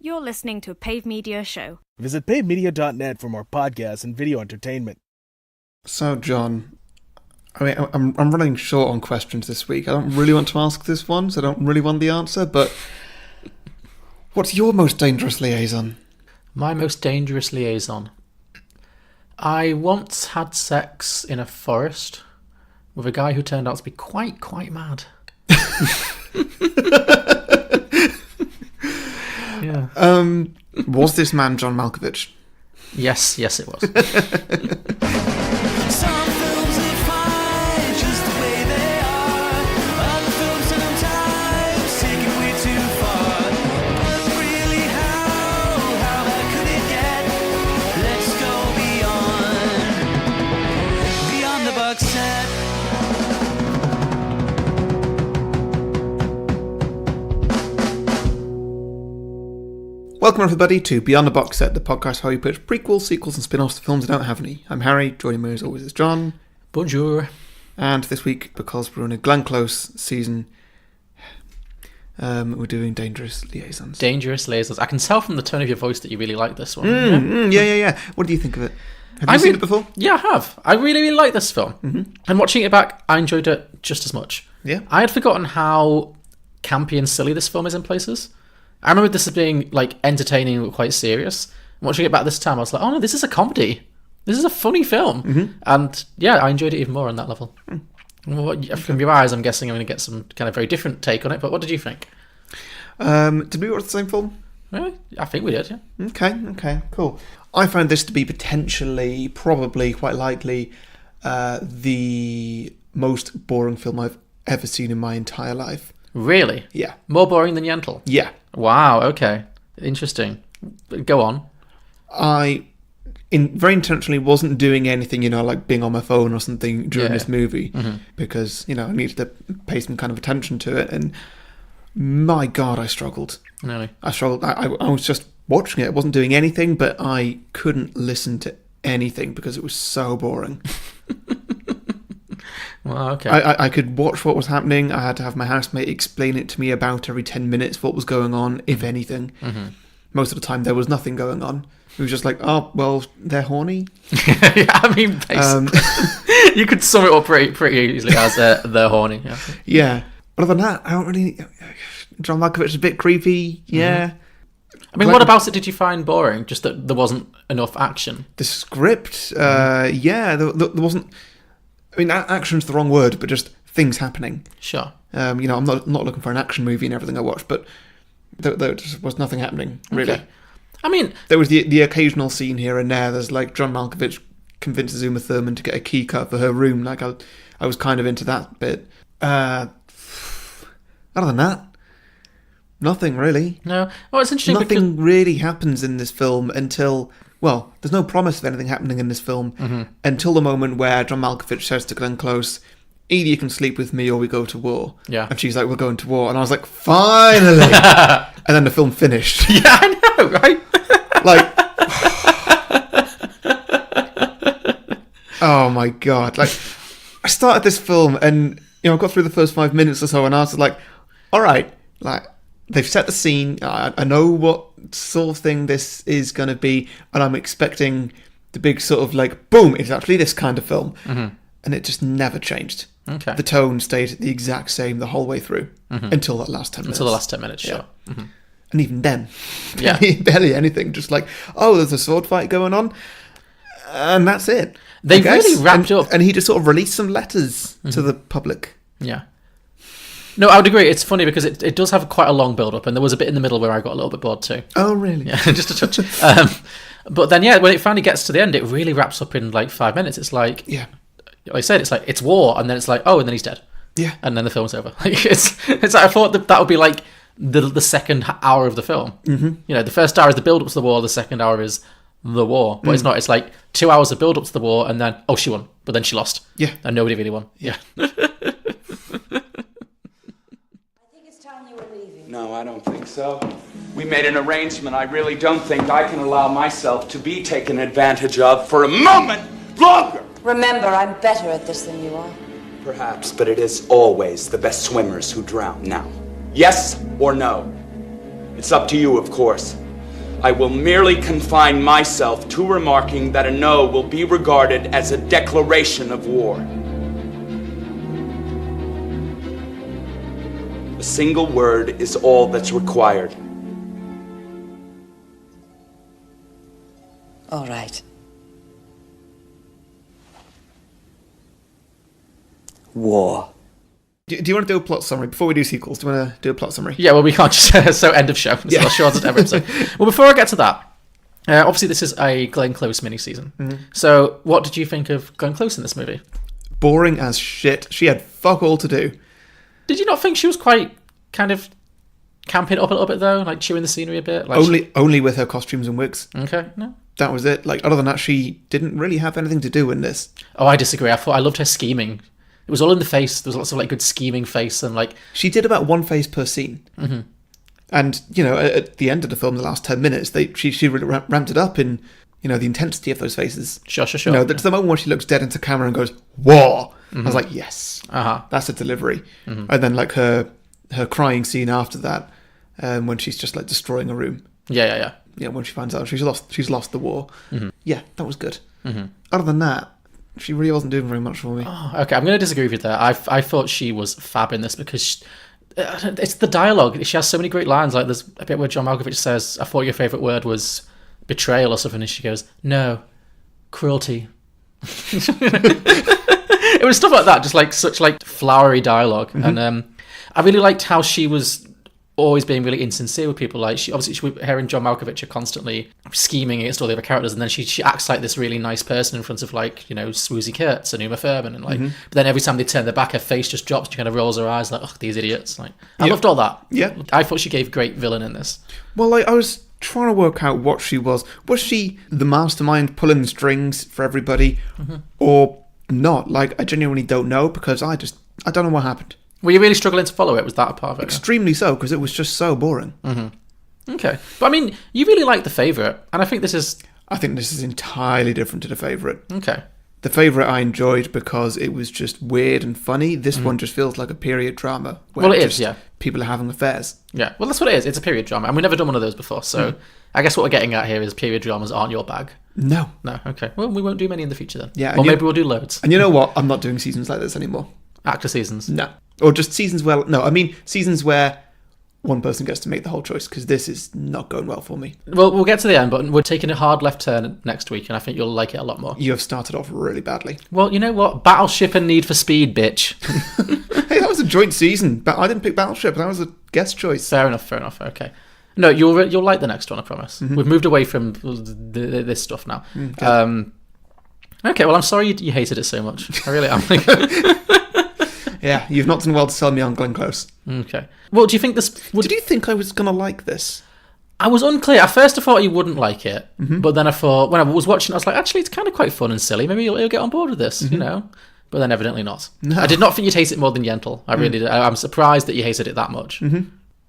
You're listening to a Pave Media show. Visit pavemedia.net for more podcasts and video entertainment. So, John, I mean, I'm running short on questions this week. I don't really want to ask this one, so I don't really want the answer, but what's your most dangerous liaison? My most dangerous liaison. I once had sex in a forest with a guy who turned out to be quite mad. Yeah. Was this man John Malkovich? Yes, it was. Some films are fine just the way they are. Other films sometimes take it way too far. But really, how bad could it get? Let's go beyond the box set. Welcome everybody to Beyond the Box Set, the podcast where we pitch prequels, sequels and spin-offs to films that don't have any. I'm Harry, joining me as always is John. Bonjour. And this week, because we're in a Glenn Close season, we're doing Dangerous Liaisons. Dangerous Liaisons. I can tell from the tone of your voice that you really like this one. Yeah. What do you think of it? Have you seen it before? Yeah, I have. I really like this film. Mm-hmm. And watching it back, I enjoyed it just as much. Yeah. I had forgotten how campy and silly this film is in places. I remember this as being like entertaining but quite serious. Watching it back this time, I was like, oh no, this is a comedy. This is a funny film. Mm-hmm. And yeah, I enjoyed it even more on that level. From your eyes, I'm guessing I'm going to get some kind of very different take on it, but what did you think? Did we watch the same film? Really? I think we did, yeah. Okay, cool. I found this to be potentially, probably, quite likely, the most boring film I've ever seen in my entire life. Really? Yeah. More boring than Yentl? Yeah. Wow, okay. Interesting. Go on. I very intentionally wasn't doing anything, like being on my phone or something during this movie, because, I needed to pay some kind of attention to it, and my God, I struggled. Really? I struggled. I was just watching it. I wasn't doing anything, but I couldn't listen to anything because it was so boring. Well, okay. I could watch what was happening. I had to have my housemate explain it to me about every 10 minutes what was going on, if anything. Mm-hmm. Most of the time there was nothing going on. It was just like, oh, well, they're horny. Yeah, I mean, basically. You could sum it up pretty easily as they're horny. Yeah. Other than that, I don't really... John Malkovich is a bit creepy, yeah. Mm-hmm. I mean, what about it did you find boring? Just that there wasn't enough action? The script, yeah, there wasn't... I mean, action's the wrong word, but just things happening. Sure. I'm not looking for an action movie in everything I watch, but there just was nothing happening, really. Okay. I mean... There was the occasional scene here and there. There's like John Malkovich convinces Uma Thurman to get a key cut for her room. Like, I was kind of into that bit. Other than that, nothing really. No. Well, it's interesting Nothing really happens in this film until... Well, there's no promise of anything happening in this film until the moment where John Malkovich says to Glenn Close, either you can sleep with me or we go to war. Yeah. And she's like, we're going to war. And I was like, finally! And then the film finished. Yeah, I know, right? Like... Oh my God. Like, I started this film and, I got through the first 5 minutes or so and I was like, all right, like... They've set the scene. I know what sort of thing this is going to be, and I'm expecting the big sort of like, boom, it's actually this kind of film. Mm-hmm. And it just never changed. Okay. The tone stayed the exact same the whole way through until that last 10 minutes. Until the last 10 minutes, sure. Yeah. Mm-hmm. And even then, barely anything. Just like, oh, there's a sword fight going on, and that's it. They really wrapped up. And he just sort of released some letters to the public. Yeah. No, I would agree. It's funny because it does have quite a long build-up, and there was a bit in the middle where I got a little bit bored too. Oh, really? Yeah, just a touch. But then, when it finally gets to the end, it really wraps up in like 5 minutes. It's like, like I said, it's like, it's war, and then it's like, oh, and then he's dead. Yeah. And then the film's over. Like, it's like, I thought that would be like the second hour of the film. Mm-hmm. The first hour is the build-up to the war, the second hour is the war. But it's not. It's like 2 hours of build-up to the war, and then, oh, she won, but then she lost. Yeah. And nobody really won. Yeah. No, I don't think so. We made an arrangement. I really don't think I can allow myself to be taken advantage of for a moment longer. Remember, I'm better at this than you are. Perhaps, but it is always the best swimmers who drown. Now, yes or no? It's up to you, of course. I will merely confine myself to remarking that a no will be regarded as a declaration of war. A single word is all that's required. All right. War. Do you want to do a plot summary before we do sequels? Do you want to do a plot summary? Yeah, well, we can't just... so end of show. It's the shortest ever episode. Well, before I get to that, obviously this is a Glenn Close mini-season. Mm-hmm. So what did you think of Glenn Close in this movie? Boring as shit. She had fuck all to do. Did you not think she was quite kind of camping it up a little bit, though? Like chewing the scenery a bit? Like only with her costumes and wigs. Okay, no. That was it. Like, other than that, she didn't really have anything to do in this. Oh, I disagree. I loved her scheming. It was all in the face. There was lots of like good scheming face and like... She did about one face per scene. Mm-hmm. And, you know, at the end of the film, the last 10 minutes, she really ramped it up in, you know, the intensity of those faces. Sure. You know, to the moment where she looks dead into camera and goes, war! Mm-hmm. I was like, yes. Uh-huh. That's a delivery. Mm-hmm. And then, like, her crying scene after that, when she's just, like, destroying a room. Yeah. Yeah, when she finds out she's lost the war. Mm-hmm. Yeah, that was good. Mm-hmm. Other than that, she really wasn't doing very much for me. Oh, okay, I'm going to disagree with you there. I thought she was fab in this because it's the dialogue. She has so many great lines. Like there's a bit where John Malkovich says, "I thought your favourite word was betrayal or something," and she goes, "No, cruelty." It was stuff like that, just like such like flowery dialogue, mm-hmm. And I really liked how she was always being really insincere with people. Like her and John Malkovich are constantly scheming against all the other characters, and then she acts like this really nice person in front of like, you know, Swoosie Kurtz and Uma Thurman, and like, mm-hmm. But then every time they turn their back, her face just drops. She kind of rolls her eyes like, "Oh, these idiots!" Like, I loved all that. Yeah, I thought she gave great villain in this. Well, like I was trying to work out what she was. Was she the mastermind pulling the strings for everybody, mm-hmm. or not? Like, I genuinely don't know because I don't know what happened. Were you really struggling to follow it? Was that a part of it? Extremely so, because it was just so boring. Mm-hmm. Okay. But I mean, you really like The Favourite, and I think this is entirely different to The Favourite. Okay. The Favourite I enjoyed because it was just weird and funny. This one just feels like a period drama. Well, it is, yeah. People are having affairs. Yeah, well, that's what it is. It's a period drama, and we've never done one of those before, so I guess what we're getting at here is period dramas aren't your bag. No, okay. Well, we won't do many in the future then. Yeah. Or maybe we'll do loads. And you know what? I'm not doing seasons like this anymore. Actor seasons? No. Or just seasons where... No, I mean seasons where one person gets to make the whole choice, because this is not going well for me. Well, we'll get to the end, but we're taking a hard left turn next week, and I think you'll like it a lot more. You have started off really badly. Well, you know what? Battleship and Need for Speed, bitch. Hey, that was a joint season. But I didn't pick Battleship. That was a guest choice. Fair enough. Okay. No, you'll like the next one, I promise. Mm-hmm. We've moved away from this stuff now. Okay. Okay, well, I'm sorry you hated it so much. I really am. Yeah, you've not done well to sell me on Glenn Close. Okay. Well, do you think this... Did you think I was going to like this? I was unclear. At first I thought you wouldn't like it, mm-hmm. But then I thought, when I was watching, I was like, actually, it's kind of quite fun and silly. Maybe you'll get on board with this, mm-hmm. You know? But then evidently not. No. I did not think you'd hate it more than Yentl. I really did. I'm surprised that you hated it that much. Mm-hmm.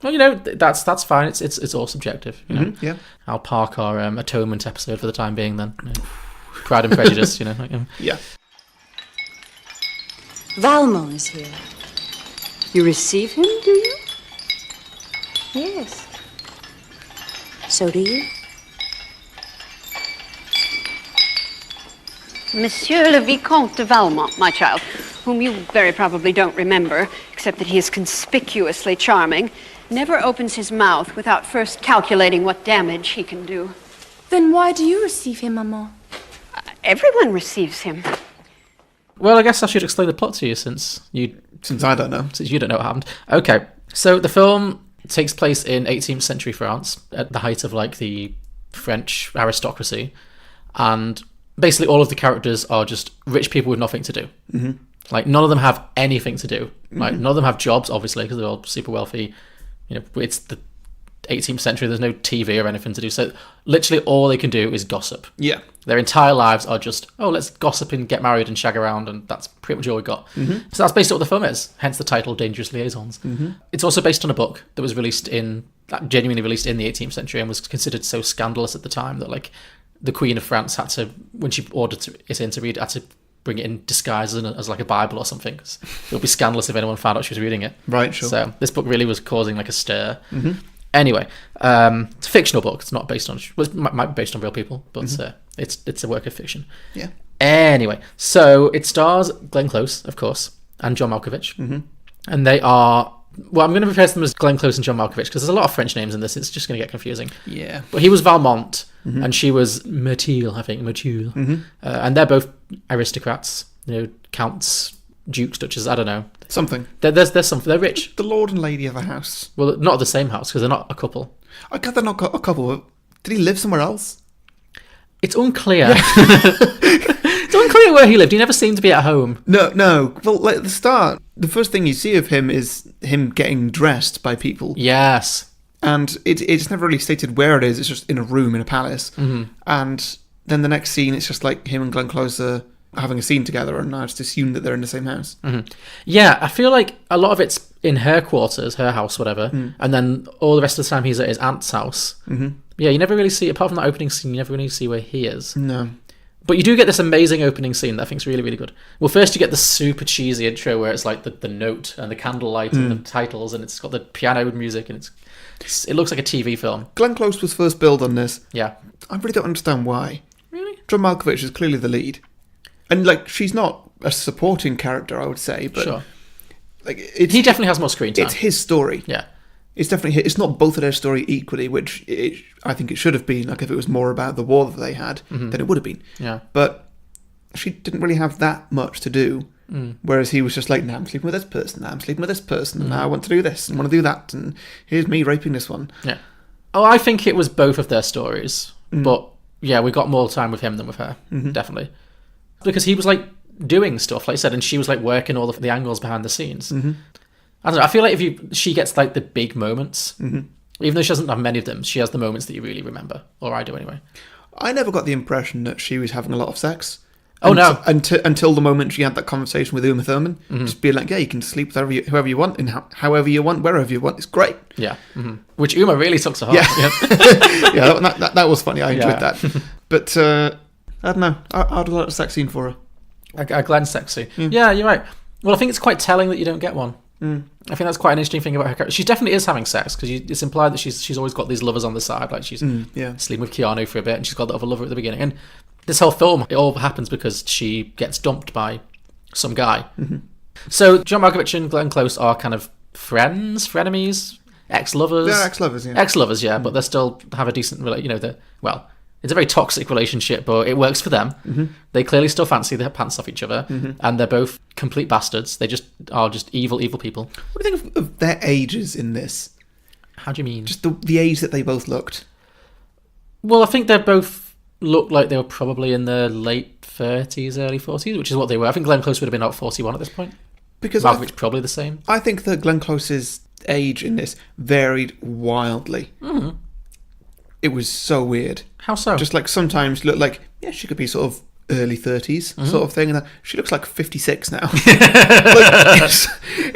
Well, you know, that's fine. It's all subjective, you know? Mm-hmm. Yeah. I'll park our atonement episode for the time being then. You know? Pride and Prejudice, you know? Like, Yeah. Valmont is here. You receive him, do you? Yes. So do you? Monsieur le Vicomte de Valmont, my child, whom you very probably don't remember, except that he is conspicuously charming, never opens his mouth without first calculating what damage he can do. Then why do you receive him, Maman? Everyone receives him. Well, I guess I should explain the plot to you since I don't know. Since you don't know what happened. Okay, so the film takes place in 18th century France at the height of like the French aristocracy, and basically all of the characters are just rich people with nothing to do. Mm-hmm. Like none of them have anything to do. Like none of them have jobs, obviously, because they're all super wealthy. You know, it's the 18th century. There's no TV or anything to do. So literally all they can do is gossip. Yeah. Their entire lives are just, let's gossip and get married and shag around, and that's pretty much all we got. Mm-hmm. So that's basically what the film is, hence the title Dangerous Liaisons. Mm-hmm. It's also based on a book that was genuinely released in the 18th century and was considered so scandalous at the time that like the Queen of France had to, when she ordered it in to read, had to bring it in disguised as like a Bible or something, because it would be scandalous if anyone found out she was reading it. Right, sure. So this book really was causing like a stir. Mm-hmm. Anyway, it's a fictional book. It's not based on... Well, it might be based on real people, but it's a work of fiction. Yeah. Anyway, so it stars Glenn Close, of course, and John Malkovich. Mm-hmm. And they are... Well, I'm going to refer to them as Glenn Close and John Malkovich because there's a lot of French names in this. It's just going to get confusing. Yeah. But he was Valmont, and she was Merteuil, I think. Merteuil. Mm-hmm. And they're both aristocrats. Counts, dukes, duchesses, I don't know. Something. There's something. They're rich. The lord and lady of a house. Well, not the same house because they're not a couple. I gather not a couple. Did he live somewhere else? It's unclear. It's unclear where he lived. He never seemed to be at home. No. Well, at the start, the first thing you see of him is him getting dressed by people. Yes. And it's never really stated where it is. It's just in a room in a palace. Mm-hmm. And then the next scene, it's just like him and Glenn Close are having a scene together, and I just assume that they're in the same house. Mm-hmm. Yeah, I feel like a lot of it's in her quarters, her house, whatever, and then all the rest of the time he's at his aunt's house. Mm-hmm. Yeah, you never really see, apart from that opening scene, you never really see where he is. No. But you do get this amazing opening scene that I think is really, really good. Well, first you get the super cheesy intro where it's like the note and the candlelight and the titles, and it's got the piano music, and it looks like a TV film. Glenn Close was first billed on this. Yeah. I really don't understand why. Really? John Malkovich is clearly the lead. And, like, she's not a supporting character, I would say, but... Sure. Like, he definitely has more screen time. It's his story. Yeah. It's definitely... It's not both of their story equally, which I think it should have been. Like, if it was more about the war that they had, then it would have been. Yeah. But she didn't really have that much to do, whereas he was just like, now I'm sleeping with this person, now I'm sleeping with this person, and now I want to do this, and want to do that, and here's me raping this one. Yeah. Oh, I think it was both of their stories, but, yeah, we got more time with him than with her, definitely. Because he was, like, doing stuff, like I said, and she was, like, working all the angles behind the scenes. I don't know, I feel like she gets, like, the big moments. Even though she doesn't have many of them, she has the moments that you really remember. Or I do, anyway. I never got the impression that she was having a lot of sex. Oh, no. Until the moment she had that conversation with Uma Thurman. Just being like, yeah, you can sleep with whoever you want, and however you want, wherever you want. It's great. Yeah. Which Uma really took to heart. Yeah, yeah that was funny. I enjoyed that. But... I don't know. I'd like a sex scene for her. A Glenn sex scene. Yeah, you're right. Well, I think it's quite telling that you don't get one. I think that's quite an interesting thing about her character. She definitely is having sex, because it's implied that she's always got these lovers on the side. Like, she's sleeping with Keanu for a bit, and she's got the other lover at the beginning. And this whole film, it all happens because she gets dumped by some guy. So John Malkovich and Glenn Close are kind of friends, frenemies, ex-lovers. They're ex-lovers, yeah. Ex-lovers, yeah, but they still have a decent, it's a very toxic relationship, but it works for them. They clearly still fancy their pants off each other, and they're both complete bastards. They just are evil people. What do you think of their ages in this? How do you mean? Just the age that they both looked. Well, I think they both looked like they were probably in their late 30s, early 40s, which is what they were. I think Glenn Close would have been about 41 at this point. Because Malkovich probably the same. I think that Glenn Close's age in this varied wildly. It was so weird. How so? Just like sometimes look like, yeah, she could be sort of early 30s sort of thing, and then she looks like 56 now.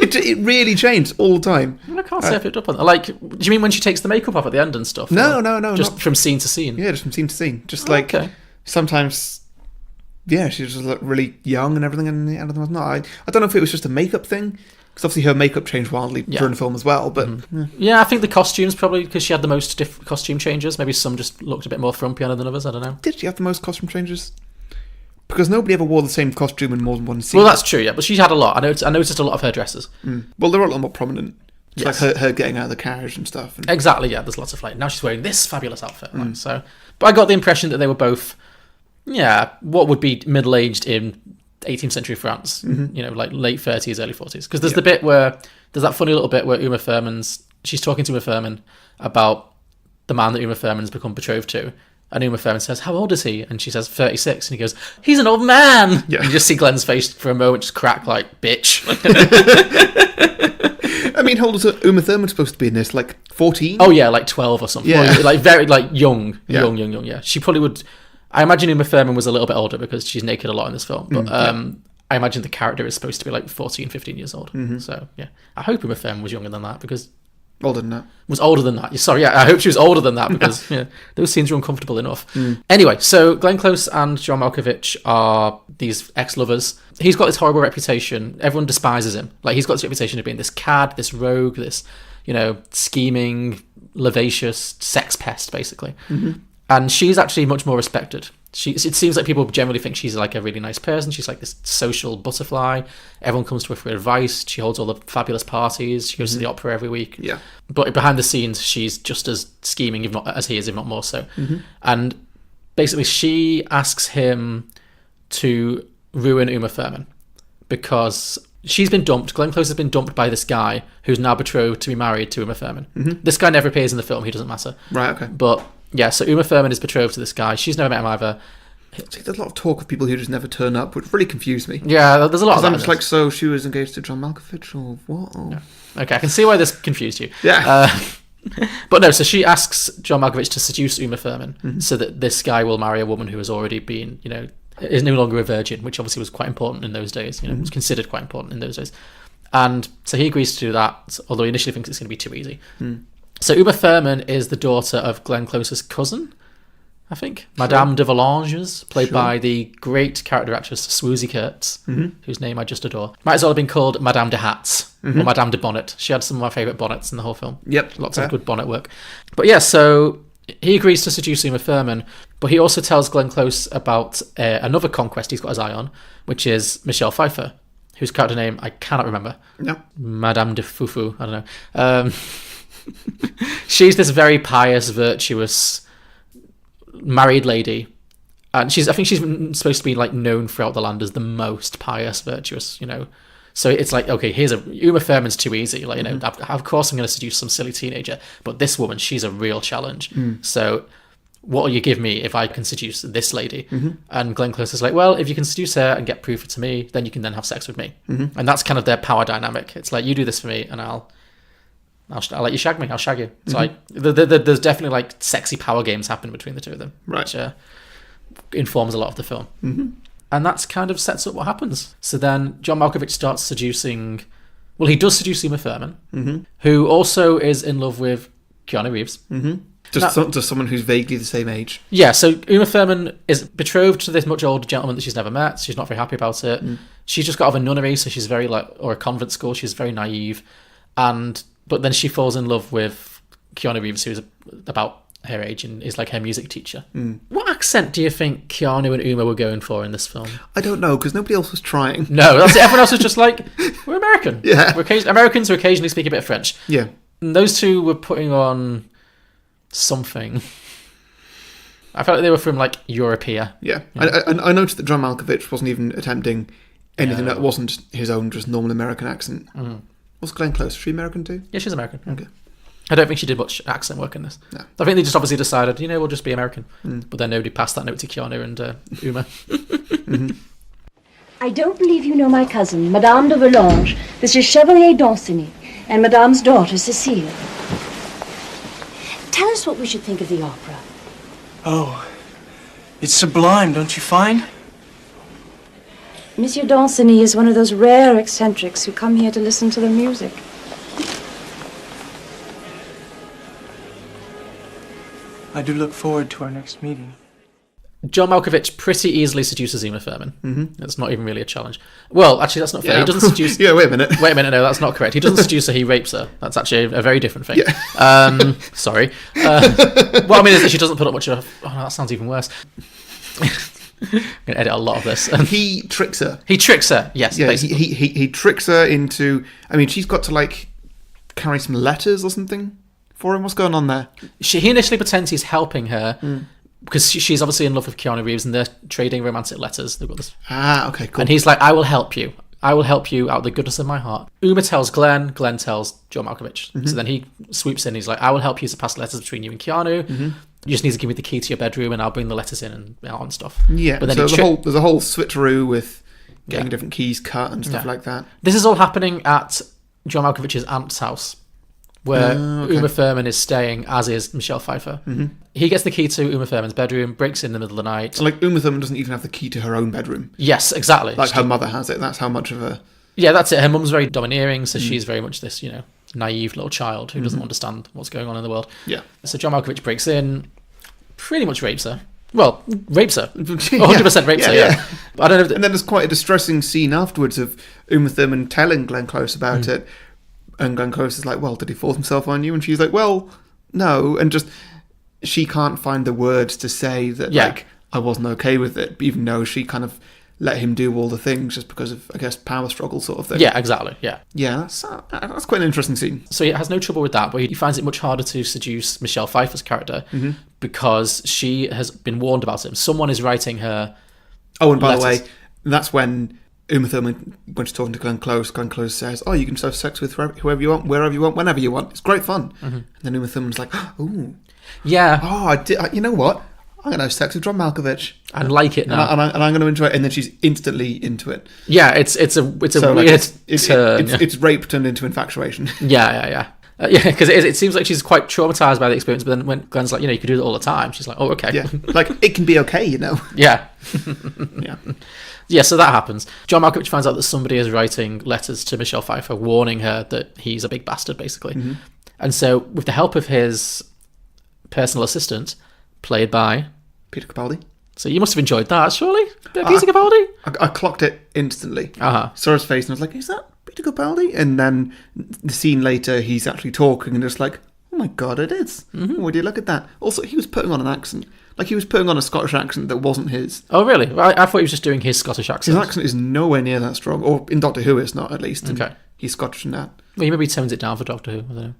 It really changed all the time. I can't say I picked up on that. Like, do you mean when she takes the makeup off at the end and stuff? No. Just from scene to scene? Yeah, just from scene to scene. Just like, sometimes, yeah, she just looked really young and everything, and the other one's not. I don't know if it was just a makeup thing, because obviously her makeup changed wildly during the film as well. But yeah, I think the costumes probably, because she had the most costume changes. Maybe some just looked a bit more frumpier than others. I don't know. Did she have the most costume changes? Because nobody ever wore the same costume in more than one scene. Well, that's true. Yeah, but she had a lot. I noticed a lot of her dresses. Well, they're a lot more prominent. It's like her getting out of the carriage and stuff. Exactly. Yeah, there's lots of now she's wearing this fabulous outfit. So, but I got the impression that they were both, what would be middle-aged in 18th century France, like late 30s, early 40s. Because there's there's that funny little bit where she's talking to Uma Thurman about the man that Uma Thurman's become betrothed to. And Uma Thurman says, how old is he? And she says, 36. And he goes, he's an old man. Yeah. And you just see Glenn's face for a moment just crack like, bitch. I mean, how old is Uma Thurman supposed to be in this? Like 14? Oh, yeah, like 12 or something. Yeah. Like very, like young, young, yeah. She probably would... I imagine Uma Thurman was a little bit older because she's naked a lot in this film. But I imagine the character is supposed to be like 14, 15 years old. So, yeah. I hope Uma Thurman was younger than that because... Older than that. Was older than that. Sorry, yeah, I hope she was older than that because those scenes are uncomfortable enough. Anyway, so Glenn Close and John Malkovich are these ex-lovers. He's got this horrible reputation. Everyone despises him. Like, he's got this reputation of being this cad, this rogue, this, scheming, vivacious sex pest, basically. And she's actually much more respected. It seems like people generally think she's like a really nice person. She's like this social butterfly. Everyone comes to her for advice. She holds all the fabulous parties. She goes to the opera every week. Yeah. But behind the scenes, she's just as scheming, if not as he is, if not more so. And basically, she asks him to ruin Uma Thurman because she's been dumped. Glenn Close has been dumped by this guy who's now betrothed to be married to Uma Thurman. This guy never appears in the film. He doesn't matter. Right, okay. But yeah, so Uma Thurman is betrothed to this guy. She's never met him either. See, there's a lot of talk of people who just never turn up, which really confused me. Yeah, there's a lot of that. I'm just like, so she was engaged to John Malkovich or what? Or... Yeah. Okay, I can see why this confused you. Yeah. But no, so she asks John Malkovich to seduce Uma Thurman so that this guy will marry a woman who has already been, is no longer a virgin, which obviously was quite important in those days. Was considered quite important in those days. And so he agrees to do that, although he initially thinks it's going to be too easy. So Uma Thurman is the daughter of Glenn Close's cousin, I think. Sure. Madame de Volanges, played by the great character actress Swoosie Kurtz, whose name I just adore. Might as well have been called Madame de Hats or Madame de Bonnet. She had some of my favourite bonnets in the whole film. Yep. Lots of good bonnet work. But yeah, so he agrees to seduce Uma Thurman, but he also tells Glenn Close about another conquest he's got his eye on, which is Michelle Pfeiffer, whose character name I cannot remember. No. Madame de Fufu, I don't know. She's this very pious, virtuous married lady, and I think she's supposed to be like known throughout the land as the most pious, virtuous, So it's like, okay, Uma Thurman's too easy. Like, of course I'm going to seduce some silly teenager, but this woman, she's a real challenge. So what will you give me if I can seduce this lady? And Glenn Close is like, well, if you can seduce her and get proof to me, then you can then have sex with me. And that's kind of their power dynamic. It's like, you do this for me and I'll let you shag me. I'll shag you. It's like there's definitely like sexy power games happening between the two of them, right? Which informs a lot of the film, and that's kind of sets up what happens. So then John Malkovich starts seducing. Well, he does seduce Uma Thurman, who also is in love with Keanu Reeves. Just someone who's vaguely the same age. Yeah. So Uma Thurman is betrothed to this much older gentleman that she's never met. She's not very happy about it. She's just got out of a nunnery, so she's very or a convent school. She's very naive, but then she falls in love with Keanu Reeves, who's about her age and is like her music teacher. What accent do you think Keanu and Uma were going for in this film? I don't know, because nobody else was trying. No, that's it. Everyone else was just like, we're American. Yeah. Americans who occasionally speak a bit of French. Yeah. And those two were putting on something. I felt like they were from like Europea. Yeah. I noticed that John Malkovich wasn't even attempting anything that wasn't his own just normal American accent. Was Glenn Close? Is she American too? Yeah, she's American. Okay. I don't think she did much accent work in this. No. I think they just obviously decided, we'll just be American. But then nobody passed that note to Keanu and Uma. I don't believe you know my cousin, Madame de Volanges. This is Chevalier d'Anceny, and Madame's daughter, Cécile. Tell us what we should think of the opera. Oh, it's sublime, don't you find? Monsieur d'Anceny is one of those rare eccentrics who come here to listen to the music. I do look forward to our next meeting. John Malkovich pretty easily seduces Uma Thurman. That's not even really a challenge. Well, actually, that's not fair. Yeah. He doesn't seduce... Yeah, wait a minute. No, that's not correct. He doesn't seduce her, he rapes her. That's actually a very different thing. Yeah. Sorry. What I mean is that she doesn't put up much of... Oh, no, that sounds even worse. I'm going to edit a lot of this. He tricks her. He tricks her, yes. Yeah, he tricks her into... I mean, she's got to, like, carry some letters or something for him. What's going on there? He initially pretends he's helping her because she's obviously in love with Keanu Reeves and they're trading romantic letters. They've got this. Okay, cool. And he's like, I will help you. I will help you out of the goodness of my heart. Uma tells Glenn tells John Malkovich. So then he swoops in, he's like, I will help you to pass letters between you and Keanu. You just need to give me the key to your bedroom and I'll bring the letters in and out and stuff. Yeah, but then so there's a whole switcheroo with getting different keys cut and stuff like that. This is all happening at John Malkovich's aunt's house, where Uma Thurman is staying, as is Michelle Pfeiffer. He gets the key to Uma Thurman's bedroom, breaks in the middle of the night. So, like, Uma Thurman doesn't even have the key to her own bedroom. Yes, exactly. Like her mother has it. That's how much of a... Yeah, that's it. Her mum's very domineering, so she's very much this, naive little child who doesn't understand what's going on in the world. Yeah. So John Malkovich breaks in, pretty much rapes her. Well, rapes her. 100% rapes her, yeah. But I don't know. And then there's quite a distressing scene afterwards of Uma Thurman telling Glenn Close about it. And Glenn Close is like, well, did he force himself on you? And she's like, well, No, and just she can't find the words to say that, like, I wasn't okay with it, even though she kind of let him do all the things just because of, I guess, power struggle sort of thing. Yeah, exactly, yeah. Yeah, that's quite an interesting scene. So he has no trouble with that, but he finds it much harder to seduce Michelle Pfeiffer's character because she has been warned about him. Someone is writing her by letters. the way, that's when Uma Thurman, when she's talking to Glenn Close says, you can have sex with whoever you want, wherever you want, whenever you want. It's great fun. And then Uma Thurman's like, ooh. Yeah. You know what? I'm going to have sex with John Malkovich. I like it now. And I'm going to enjoy it. And then she's instantly into it. Yeah, it's a weird turn. It's rape turned into infatuation. Yeah, because it seems like she's quite traumatized by the experience, but then when Glenn's like, you could do that all the time, she's like, oh, okay. Yeah, like, it can be okay, Yeah. Yeah. Yeah, so that happens. John Malkovich finds out that somebody is writing letters to Michelle Pfeiffer warning her that he's a big bastard, basically. And so, with the help of his personal assistant, played by Peter Capaldi. So you must have enjoyed that, surely? Peter Capaldi? I clocked it instantly. Uh-huh. Saw his face and I was like, is that Peter Capaldi? And then the scene later, he's actually talking and it's like, oh my god, it is. Would you look at that? Also, he was putting on an accent. Like, he was putting on a Scottish accent that wasn't his. Oh, really? I thought he was just doing his Scottish accent. His accent is nowhere near that strong. Or in Doctor Who, it's not, at least. Okay. He's Scottish in that. Well, he maybe tones it down for Doctor Who. I don't know.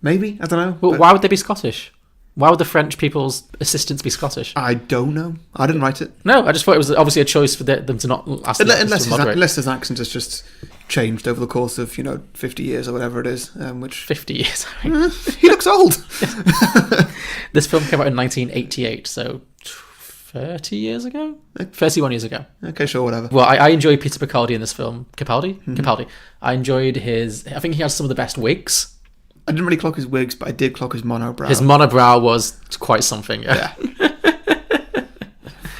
Maybe? I don't know. Well, why would they be Scottish? Why would the French people's assistants be Scottish? I don't know. I didn't write it. No, I just thought it was obviously a choice for them to not ask unless his accent has just changed over the course of 50 years or whatever it is. Which 50 years. He looks old. This film came out in 1988, so 30 years ago, 31 years ago. Okay, sure, whatever. Well, I enjoyed Peter Capaldi in this film. Capaldi. I enjoyed his. I think he has some of the best wigs. I didn't really clock his wigs, but I did clock his monobrow. His monobrow was quite something. Yeah.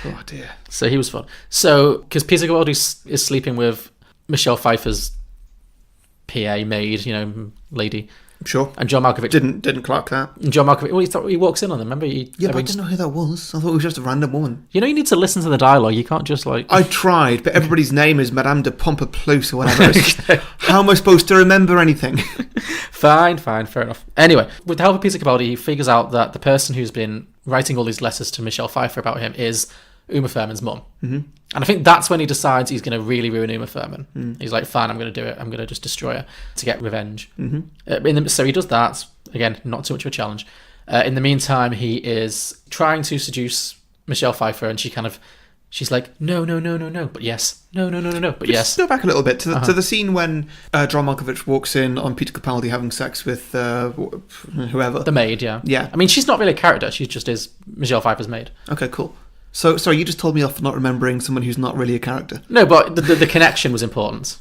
Oh dear. So he was fun. So, because Peter Capaldi is sleeping with Michelle Pfeiffer's PA maid, lady. Sure. And John Malkovich didn't clock that. And John Malkovich, well, he walks in on them. Remember? But I didn't know who that was. I thought it was just a random woman. You need to listen to the dialogue. You can't just I tried, but everybody's name is Madame de Pompadour or whatever. How am I supposed to remember anything? Fine, fair enough. Anyway, with the help of Peter Capaldi, he figures out that the person who's been writing all these letters to Michelle Pfeiffer about him is Uma Thurman's mum. And I think that's when he decides he's going to really ruin Uma Thurman. He's like, fine, I'm going to do it. I'm going to just destroy her to get revenge. So he does that. Again, not too much of a challenge. In the meantime, he is trying to seduce Michelle Pfeiffer, and she's like, no, but yes. No, but yes. Just go back a little bit to the scene when John Malkovich walks in on Peter Capaldi having sex with whoever. The maid, yeah. Yeah. I mean, she's not really a character. She just is Michelle Pfeiffer's maid. Okay, cool. So, sorry, you just told me off for not remembering someone who's not really a character. No, but the connection was important.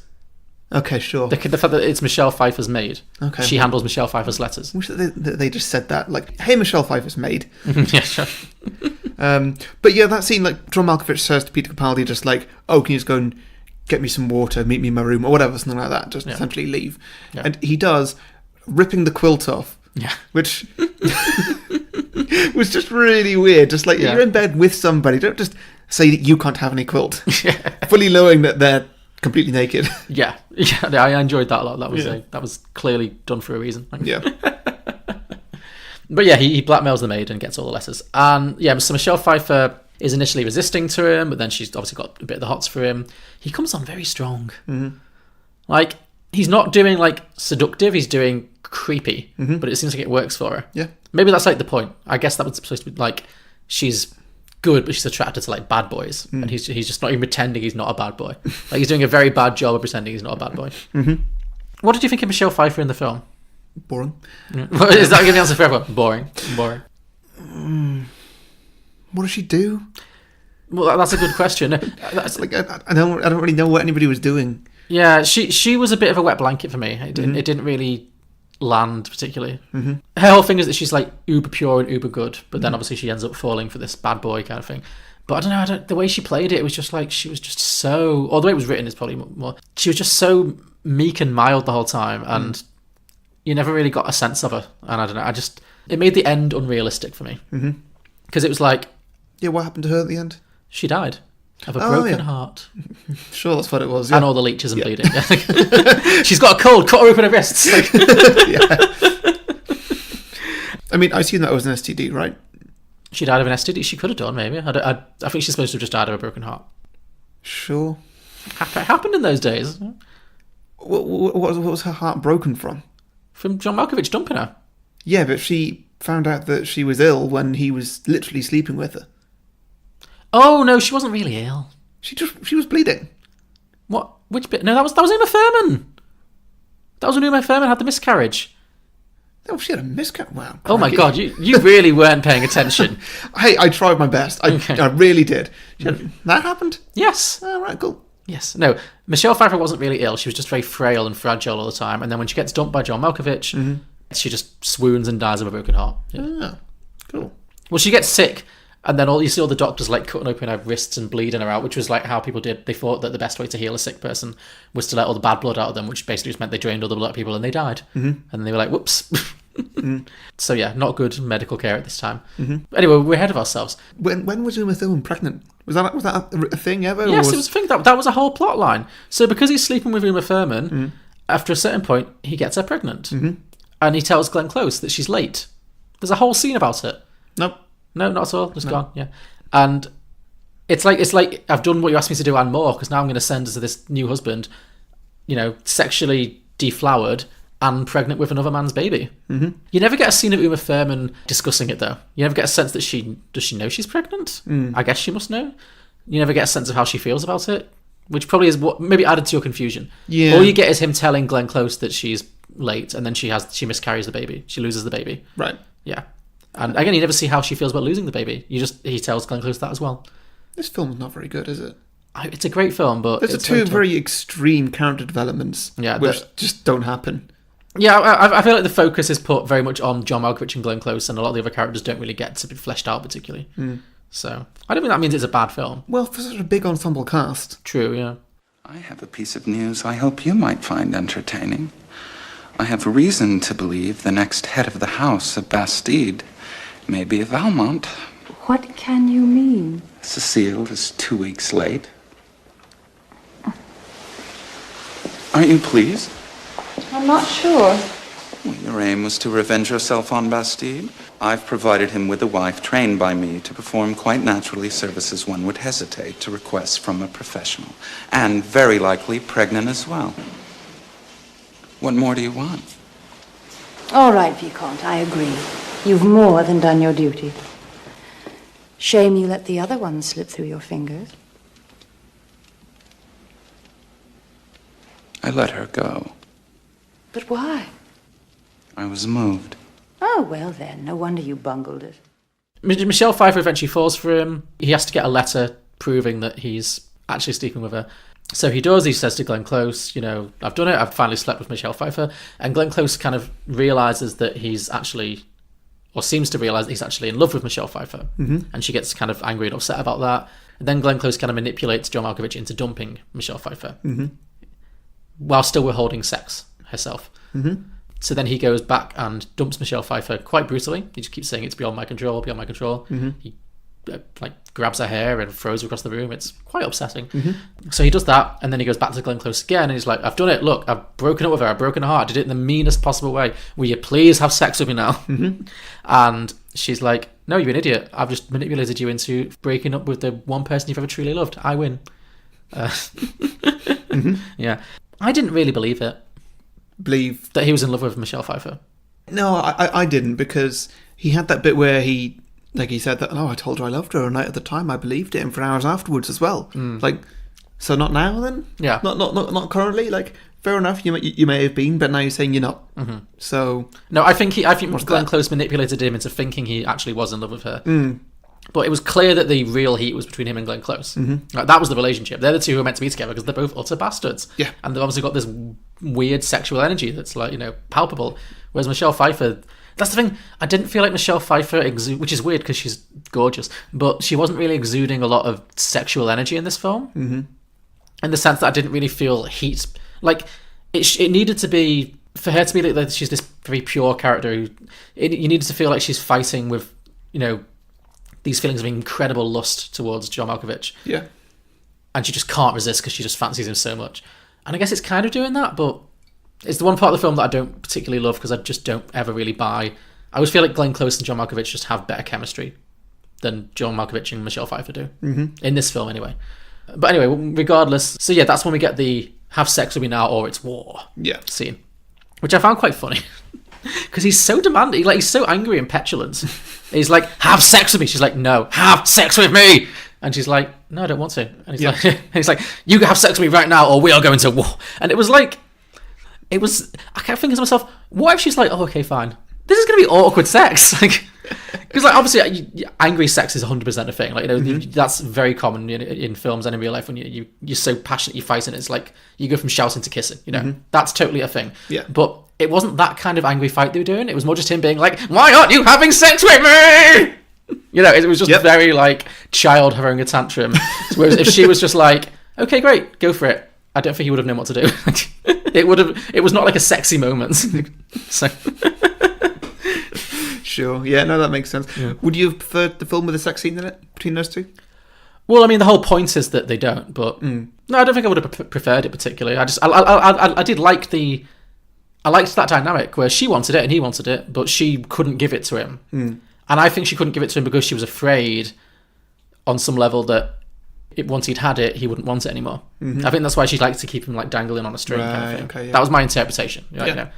Okay, sure. The fact that it's Michelle Pfeiffer's maid. Okay. She handles Michelle Pfeiffer's letters. I wish they just said that. Like, hey, Michelle Pfeiffer's maid. Yeah, sure. But yeah, that scene, like, John Malkovich says to Peter Capaldi just like, oh, can you just go and get me some water, meet me in my room, or whatever, something like that. Just essentially leave. Yeah. And he does, ripping the quilt off. Yeah. Which was just really weird. Just like, you're in bed with somebody, don't just say that you can't have any quilt. Fully knowing that they're completely naked. Yeah, I enjoyed that a lot. That was clearly done for a reason. Yeah. But yeah, he blackmails the maid and gets all the letters. And yeah, so Michelle Pfeiffer is initially resisting to him, but then she's obviously got a bit of the hots for him. He comes on very strong. Like, he's not doing like seductive, he's doing creepy, but it seems like it works for her. Yeah. Maybe that's like the point. I guess that was supposed to be like, she's good, but she's attracted to like bad boys, and he's just not even pretending he's not a bad boy. Like, he's doing a very bad job of pretending he's not a bad boy. What did you think of Michelle Pfeiffer in the film? Boring. Is that giving the answer for everyone? Boring. What does she do? Well, that's a good question. That's like, I don't really know what anybody was doing. Yeah, she was a bit of a wet blanket for me. It didn't really land particularly. Her whole thing is that she's like uber pure and uber good, but then obviously she ends up falling for this bad boy kind of thing. But I don't know, the way she played it was just like, she was just so, or the way it was written is probably more, she was just so meek and mild the whole time, and you never really got a sense of her. And I don't know, it made the end unrealistic for me. Because it was like... Yeah, what happened to her at the end? She died of a broken heart. Sure, that's what it was. And all the leeches and bleeding. She's got a cold, cut her open her wrists. I mean, I assume that was an STD, right? She died of an STD. She could have done, maybe. I think she's supposed to have just died of a broken heart. Sure. It happened in those days. What was her heart broken from? From John Malkovich dumping her. Yeah, but she found out that she was ill when he was literally sleeping with her. Oh, no, she wasn't really ill. She was bleeding. What? Which bit? No, that was Uma Thurman. That was when Uma Thurman had the miscarriage. Oh, she had a miscarriage. Wow. Oh my God, you really weren't paying attention. Hey, I tried my best. I really did. That happened? Yes. All right, cool. Yes. No, Michelle Pfeiffer wasn't really ill. She was just very frail and fragile all the time. And then when she gets dumped by John Malkovich, she just swoons and dies of a broken heart. Yeah. Oh, cool. Well, she gets sick, and then you see all the doctors like cutting open her wrists and bleeding her out, which was like how people did. They thought that the best way to heal a sick person was to let all the bad blood out of them, which basically just meant they drained all the blood out of people and they died. And they were like, whoops. So yeah, not good medical care at this time. Anyway, we're ahead of ourselves. When was Uma Thurman pregnant? Was that a thing ever? Yes, it was a thing. That was a whole plot line. So because he's sleeping with Uma Thurman, after a certain point, he gets her pregnant. And he tells Glenn Close that she's late. There's a whole scene about it. Nope. No, not at all. Just gone. Yeah. And it's like I've done what you asked me to do and more, because now I'm going to send her to this new husband, sexually deflowered and pregnant with another man's baby. You never get a scene of Uma Thurman discussing it, though. You never get a sense that does she know she's pregnant? I guess she must know. You never get a sense of how she feels about it, which probably is what maybe added to your confusion. Yeah. All you get is him telling Glenn Close that she's late, and then she miscarries the baby. She loses the baby. Right. Yeah. And again, you never see how she feels about losing the baby. He tells Glenn Close that as well. This film's not very good, is it? It's a great film, but there's two very extreme character developments, which just don't happen. Yeah, I feel like the focus is put very much on John Malkovich and Glenn Close, and a lot of the other characters don't really get to be fleshed out particularly. So I don't think that means it's a bad film. Well, for such a big ensemble cast. True, yeah. I have a piece of news I hope you might find entertaining. I have reason to believe the next head of the house of Bastide may be a Valmont. What can you mean? Cecile is 2 weeks late. Aren't you pleased? I'm not sure. Well, your aim was to revenge yourself on Bastide. I've provided him with a wife trained by me to perform quite naturally services one would hesitate to request from a professional. And very likely pregnant as well. What more do you want? All right, Vicomte, I agree. You've more than done your duty. Shame you let the other one slip through your fingers. I let her go. But why? I was moved. Oh, well then, no wonder you bungled it. Michelle Pfeiffer eventually falls for him. He has to get a letter proving that he's actually sleeping with her. So he does. He says to Glenn Close, I've done it. I've finally slept with Michelle Pfeiffer. And Glenn Close kind of realises that he's actually, or seems to realise that he's actually in love with Michelle Pfeiffer. And she gets kind of angry and upset about that. And then Glenn Close kind of manipulates John Malkovich into dumping Michelle Pfeiffer while still withholding sex herself. So then he goes back and dumps Michelle Pfeiffer quite brutally. He just keeps saying it's beyond my control, beyond my control. He grabs her hair and throws her across the room. It's quite upsetting. So he does that, and then he goes back to Glenn Close again, and he's like, I've done it. Look, I've broken up with her. I've broken her heart. I did it in the meanest possible way. Will you please have sex with me now? And she's like, no, you're an idiot. I've just manipulated you into breaking up with the one person you've ever truly loved. I win. Yeah. I didn't really believe it. Believe that he was in love with Michelle Pfeiffer? No, I didn't, because he had that bit where he said that, I told her I loved her, and at the time I believed it, and for hours afterwards as well. So not now then? Yeah. Not currently? Fair enough, you may have been, but now you're saying you're not. So... No, I think Glenn Close manipulated him into thinking he actually was in love with her. But it was clear that the real heat was between him and Glenn Close. That was the relationship. They're the two who were meant to be together because they're both utter bastards. Yeah. And they've obviously got this weird sexual energy that's palpable. Whereas Michelle Pfeiffer, that's the thing, I didn't feel like Michelle Pfeiffer which is weird because she's gorgeous, but she wasn't really exuding a lot of sexual energy in this film. In the sense that I didn't really feel heat. It needed to be, for her to be like she's this very pure character who, you needed to feel like she's fighting with, these feelings of incredible lust towards John Malkovich. Yeah. And she just can't resist because she just fancies him so much. And I guess it's kind of doing that, but it's the one part of the film that I don't particularly love because I just don't ever really buy I always feel like Glenn Close and John Malkovich just have better chemistry than John Malkovich and Michelle Pfeiffer do. In this film, anyway. But anyway, regardless. So yeah, that's when we get the have sex with me now or it's war scene. Which I found quite funny. Because he's so demanding. Like, he's so angry and petulant. He's like, have sex with me. She's like, no, have sex with me. And she's like, no, I don't want to. And he's like, you have sex with me right now or we are going to war. And it was like, I kept thinking to myself, what if she's like, oh, okay, fine. This is going to be awkward sex. Like, because like obviously angry sex is 100% a thing. Like, you know, that's very common in films and in real life when you're so passionate you fight, and it's like you go from shouting to kissing. You know, that's totally a thing. Yeah. But it wasn't that kind of angry fight they were doing. It was more just him being like, "Why aren't you having sex with me?" You know, it was just very like child having a tantrum. Whereas if she was just like, "Okay, great, go for it," I don't think he would have known what to do. It was not like a sexy moment. So. Sure. Yeah, no, that makes sense. Yeah. Would you have preferred the film with a sex scene in it between those two? Well, I mean, the whole point is that they don't. But no, I don't think I would have preferred it particularly. I did like I liked that dynamic where she wanted it and he wanted it, but she couldn't give it to him. And I think she couldn't give it to him because she was afraid, on some level, that once he'd had it, he wouldn't want it anymore. I think that's why she liked to keep him like dangling on a string. Kind of thing. Okay, yeah. That was my interpretation. You know.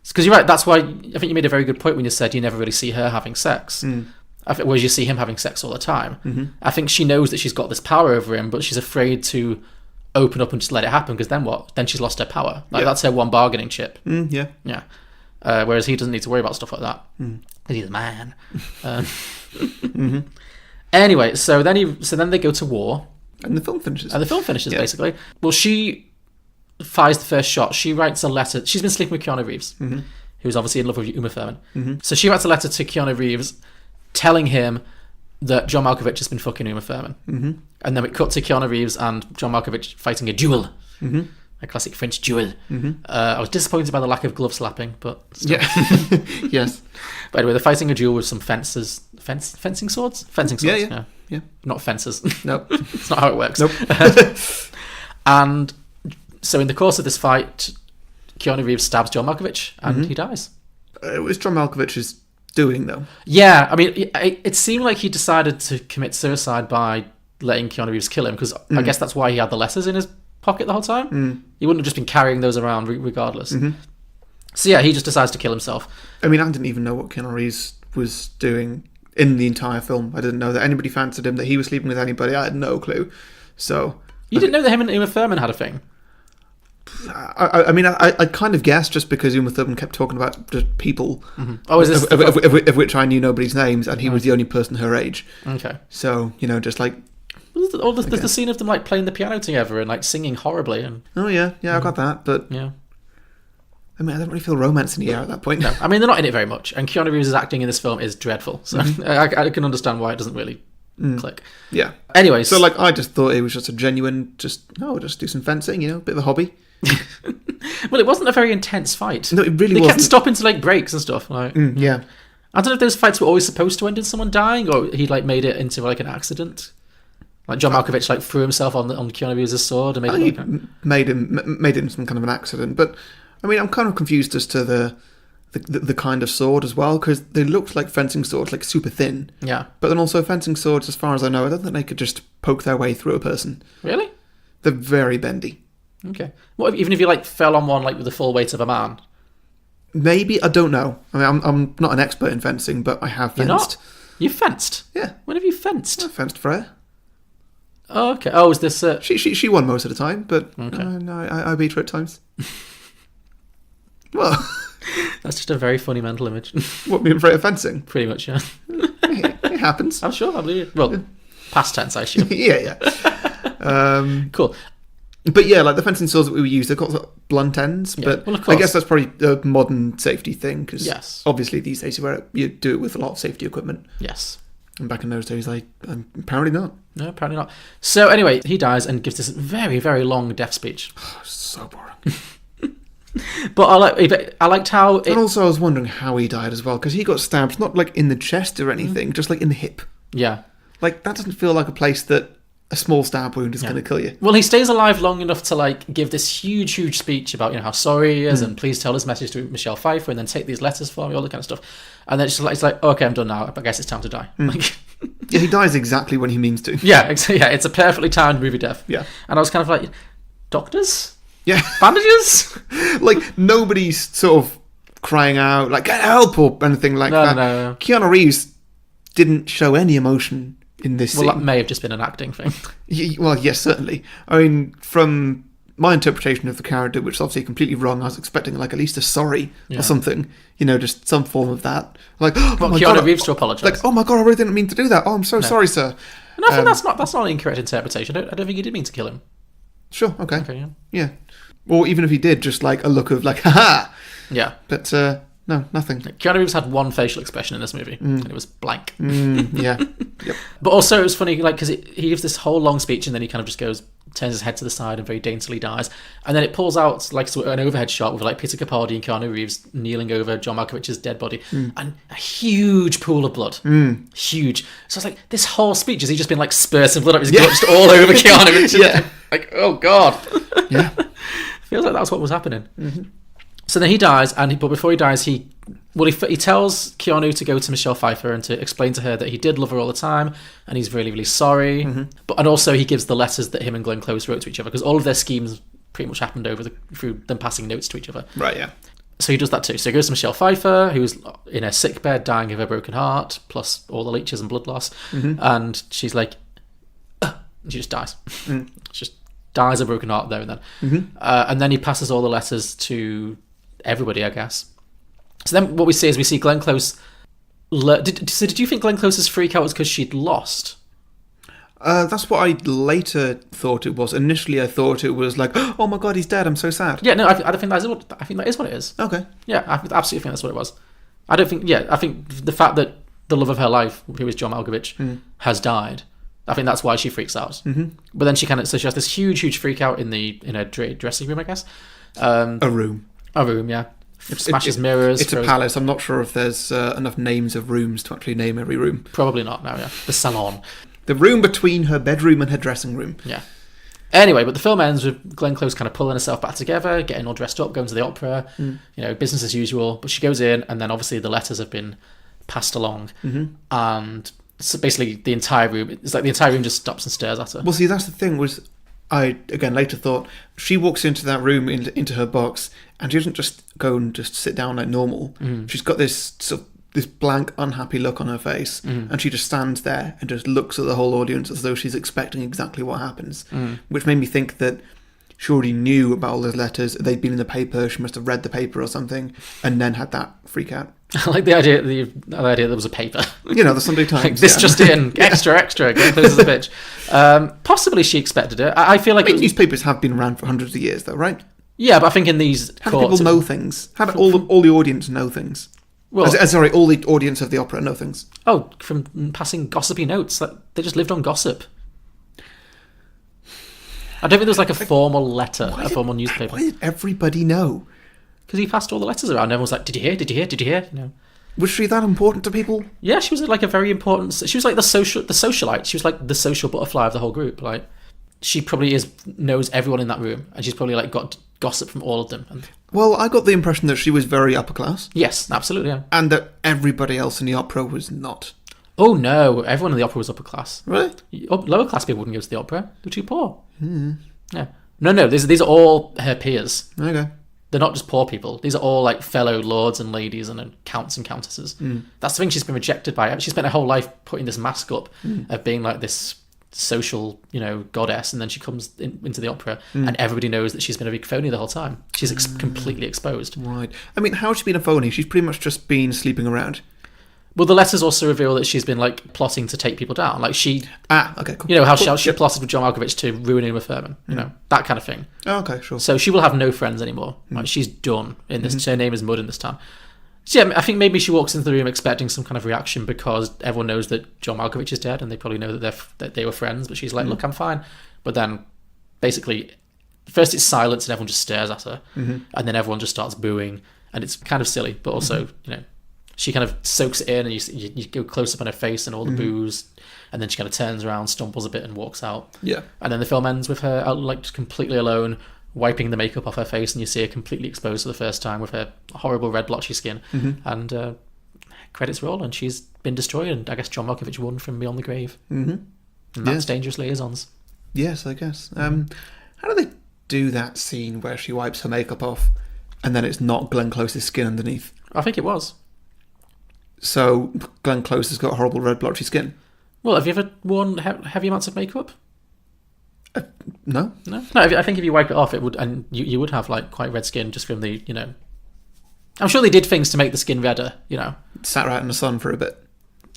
Because you're right, that's why I think you made a very good point when you said you never really see her having sex. Whereas you see him having sex all the time. I think she knows that she's got this power over him, but she's afraid to open up and just let it happen, because then what? Then she's lost her power. Like, that's her one bargaining chip. Yeah. Whereas he doesn't need to worry about stuff like that. Because he's a man. Anyway, so then they go to war. And the film finishes. Basically. Well, she fires the first shot. She writes a letter. She's been sleeping with Keanu Reeves, who's obviously in love with Uma Thurman. So she writes a letter to Keanu Reeves telling him that John Malkovich has been fucking Uma Thurman. And then we cut to Keanu Reeves and John Malkovich fighting a duel. A classic French duel. I was disappointed by the lack of glove slapping, but still. Yes. But anyway, they're fighting a duel with some fencing swords? Fencing swords, yeah. Not fences. Nope. It's not how it works. Nope. And so in the course of this fight, Keanu Reeves stabs John Malkovich and he dies. It was John Malkovich's doing, though. Yeah, I mean, it seemed like he decided to commit suicide by letting Keanu Reeves kill him, because I guess that's why he had the letters in his pocket the whole time. He wouldn't have just been carrying those around regardless. So yeah, he just decides to kill himself. I mean, I didn't even know what Keanu Reeves was doing in the entire film. I didn't know that anybody fancied him, that he was sleeping with anybody. I had no clue. So you didn't know that him and Uma Thurman had a thing? I mean, I kind of guessed, just because Uma Thurman kept talking about just people, is this of which I knew nobody's names, and he was the only person her age. Okay. So, you know, just like... there's the scene of them like playing the piano together and like singing horribly. And oh yeah, I got that, but yeah. I mean, I don't really feel romance in the air at that point. No, I mean, they're not in it very much, and Keanu Reeves' acting in this film is dreadful, so I can understand why it doesn't really click. Yeah. Anyways, so like, I just thought it was just a genuine, just do some fencing, you know, a bit of a hobby. Well, it wasn't a very intense fight. No, it really wasn't. They kept stopping to like breaks and stuff. Like, yeah. I don't know if those fights were always supposed to end in someone dying, or he like made it into like an accident. Like John Malkovich like threw himself on Keanu Reeves' sword and made it some kind of an accident. But I mean, I'm kind of confused as to the kind of sword as well, because they looked like fencing swords, like super thin. Yeah. But then also fencing swords, as far as I know, I don't think they could just poke their way through a person. Really? They're very bendy. Okay. What even if you like fell on one like with the full weight of a man? Maybe, I don't know. I mean, I'm not an expert in fencing, but I have fenced. You're not? You've fenced? Yeah. When have you fenced? I fenced Freya. Oh, okay. Oh, is this... She won most of the time, but okay. No, I beat her at times. Well... That's just a very funny mental image. What, me and Freya fencing? Pretty much, yeah. It happens. I'm sure, I believe it. Well, past tense, I assume. Yeah. Cool. But yeah, like the fencing swords that we use, they've got blunt ends. Yeah, but well, of course. I guess that's probably a modern safety thing, because obviously these days you do it with a lot of safety equipment. Yes. And back in those days, apparently not. No, apparently not. So anyway, he dies and gives this very, very long death speech. So boring. But I liked how... And also I was wondering how he died as well, because he got stabbed, not like in the chest or anything, just like in the hip. Yeah. Like, that doesn't feel like a place that a small stab wound is going to kill you. Well, he stays alive long enough to like give this huge speech about how sorry he is and please tell his message to Michelle Pfeiffer and then take these letters for me, all that kind of stuff. And then it's like okay, I'm done now. I guess it's time to die. Like, yeah, he dies exactly when he means to. Yeah, it's a perfectly timed movie death. Yeah, and I was kind of like, doctors, bandages, like nobody's sort of crying out like get help or anything like that. No. Keanu Reeves didn't show any emotion in this scene. That may have just been an acting thing. Well, yes, certainly. I mean, from my interpretation of the character, which is obviously completely wrong, I was expecting like at least a sorry or something, just some form of that. Like, Keanu Reeves to apologise. Like, oh my god, I really didn't mean to do that. Oh, I'm so sorry, sir. And I think that's not an incorrect interpretation. I don't think he did mean to kill him. Sure, okay. Yeah. Or even if he did, just like a look of like, haha. Yeah. But no, nothing. Keanu Reeves had one facial expression in this movie, and it was blank. Yeah. Yep. But also it was funny, like, because he gives this whole long speech, and then he kind of just turns his head to the side and very daintily dies. And then it pulls out like an overhead shot with like Peter Capaldi and Keanu Reeves kneeling over John Malkovich's dead body, and a huge pool of blood. Huge. So it's like, this whole speech, has he just been like spurting blood up his gut just all over Keanu Reeves? Like, oh god. Yeah. Feels like that's what was happening. So then he dies, but before he dies, he tells Keanu to go to Michelle Pfeiffer and to explain to her that he did love her all the time, and he's really, really sorry. And also he gives the letters that him and Glenn Close wrote to each other, because all of their schemes pretty much happened through them passing notes to each other. Right, yeah. So he does that too. So he goes to Michelle Pfeiffer, who's in her sickbed, dying of a broken heart, plus all the leeches and blood loss, and she's like, and she just dies. She just dies of a broken heart there and then. And then he passes all the letters to everybody, I guess. So then what we see is Glenn Close. Did you think Glenn Close's freak out was because she'd lost? That's what I later thought it was. Initially, I thought it was like, oh my god, he's dead. I'm so sad. Yeah, no, I think that is what it is. Okay. Yeah, I absolutely think that's what it was. I think the fact that the love of her life, who is John Malkovich, has died. I think that's why she freaks out. But then she has this huge freak out in her dressing room, I guess. A room, yeah. Smashes mirrors. It's a palace. I'm not sure if there's enough names of rooms to actually name every room. Probably not now, yeah. The salon. The room between her bedroom and her dressing room. Yeah. Anyway, but the film ends with Glenn Close kind of pulling herself back together, getting all dressed up, going to the opera, business as usual. But she goes in, and then obviously the letters have been passed along. And so basically the entire room just stops and stares at her. Well, see, that's the thing, was I, again, later thought, she walks into that room, into her box, and she doesn't just go and just sit down like normal. She's got this sort of this blank, unhappy look on her face, and she just stands there and just looks at the whole audience as though she's expecting exactly what happens, which made me think that she already knew about all those letters. They'd been in the paper. She must have read the paper or something, and then had that freak out. I like the idea that there was a paper. The Sunday Times. Like, this just in, extra. Glenn Close is a bitch. Possibly she expected it. I feel like newspapers have been around for hundreds of years, though, right? Yeah, but I think in these how do people know things? How do all the audience know things? Well, all the audience of the opera know things. Oh, from passing gossipy notes. They just lived on gossip. I don't think there was like a formal letter, a formal newspaper. Why did everybody know? Because he passed all the letters around. Everyone was like, "Did you hear? Did you hear? Did you hear?" Was she that important to people? Yeah, she was like a very important. She was like the socialite. She was like the social butterfly of the whole group. Like, she probably knows everyone in that room, and she's probably like got gossip from all of them. Well, I got the impression that she was very upper class. Yes, absolutely. Yeah. And that everybody else in the opera was not. Oh no, everyone in the opera was upper class. Really? Lower class people wouldn't go to the opera. They're too poor. Yeah. No. These are all her peers. Okay. They're not just poor people. These are all like fellow lords and ladies and counts and countesses. That's the thing she's been rejected by. She spent her whole life putting this mask up of being like this social, goddess, and then she comes into the opera and everybody knows that she's been a big phony the whole time. She's completely exposed. Right. I mean, how has she been a phony? She's pretty much just been sleeping around. Well, the letters also reveal that she's been like plotting to take people down. Like she, okay, cool. How she plotted with John Malkovich to ruin Uma Thurman. That kind of thing. Oh, okay, sure. So she will have no friends anymore. Like, she's done in this. Her name is mud in this town. So yeah, I think maybe she walks into the room expecting some kind of reaction because everyone knows that John Malkovich is dead, and they probably know that they were friends. But she's like, "Look, I'm fine." But then, basically, first it's silence and everyone just stares at her, and then everyone just starts booing, and it's kind of silly, but also she kind of soaks it in, and you go close up on her face and all the boos, and then she kind of turns around, stumbles a bit, and walks out. Yeah. And then the film ends with her out, like, just completely alone, wiping the makeup off her face, and you see her completely exposed for the first time with her horrible red blotchy skin. And credits roll, and she's been destroyed, and I guess John Malkovich won from beyond the grave. And that's Dangerous Liaisons. Yes, I guess. How do they do that scene where she wipes her makeup off and then it's not Glenn Close's skin underneath? I think it was. So Glenn Close has got horrible red blotchy skin? Well, have you ever worn heavy amounts of makeup? No. No, I think if you wipe it off, it would, and you would have like quite red skin just from the, you know. I'm sure they did things to make the skin redder, you know. Sat right in the sun for a bit.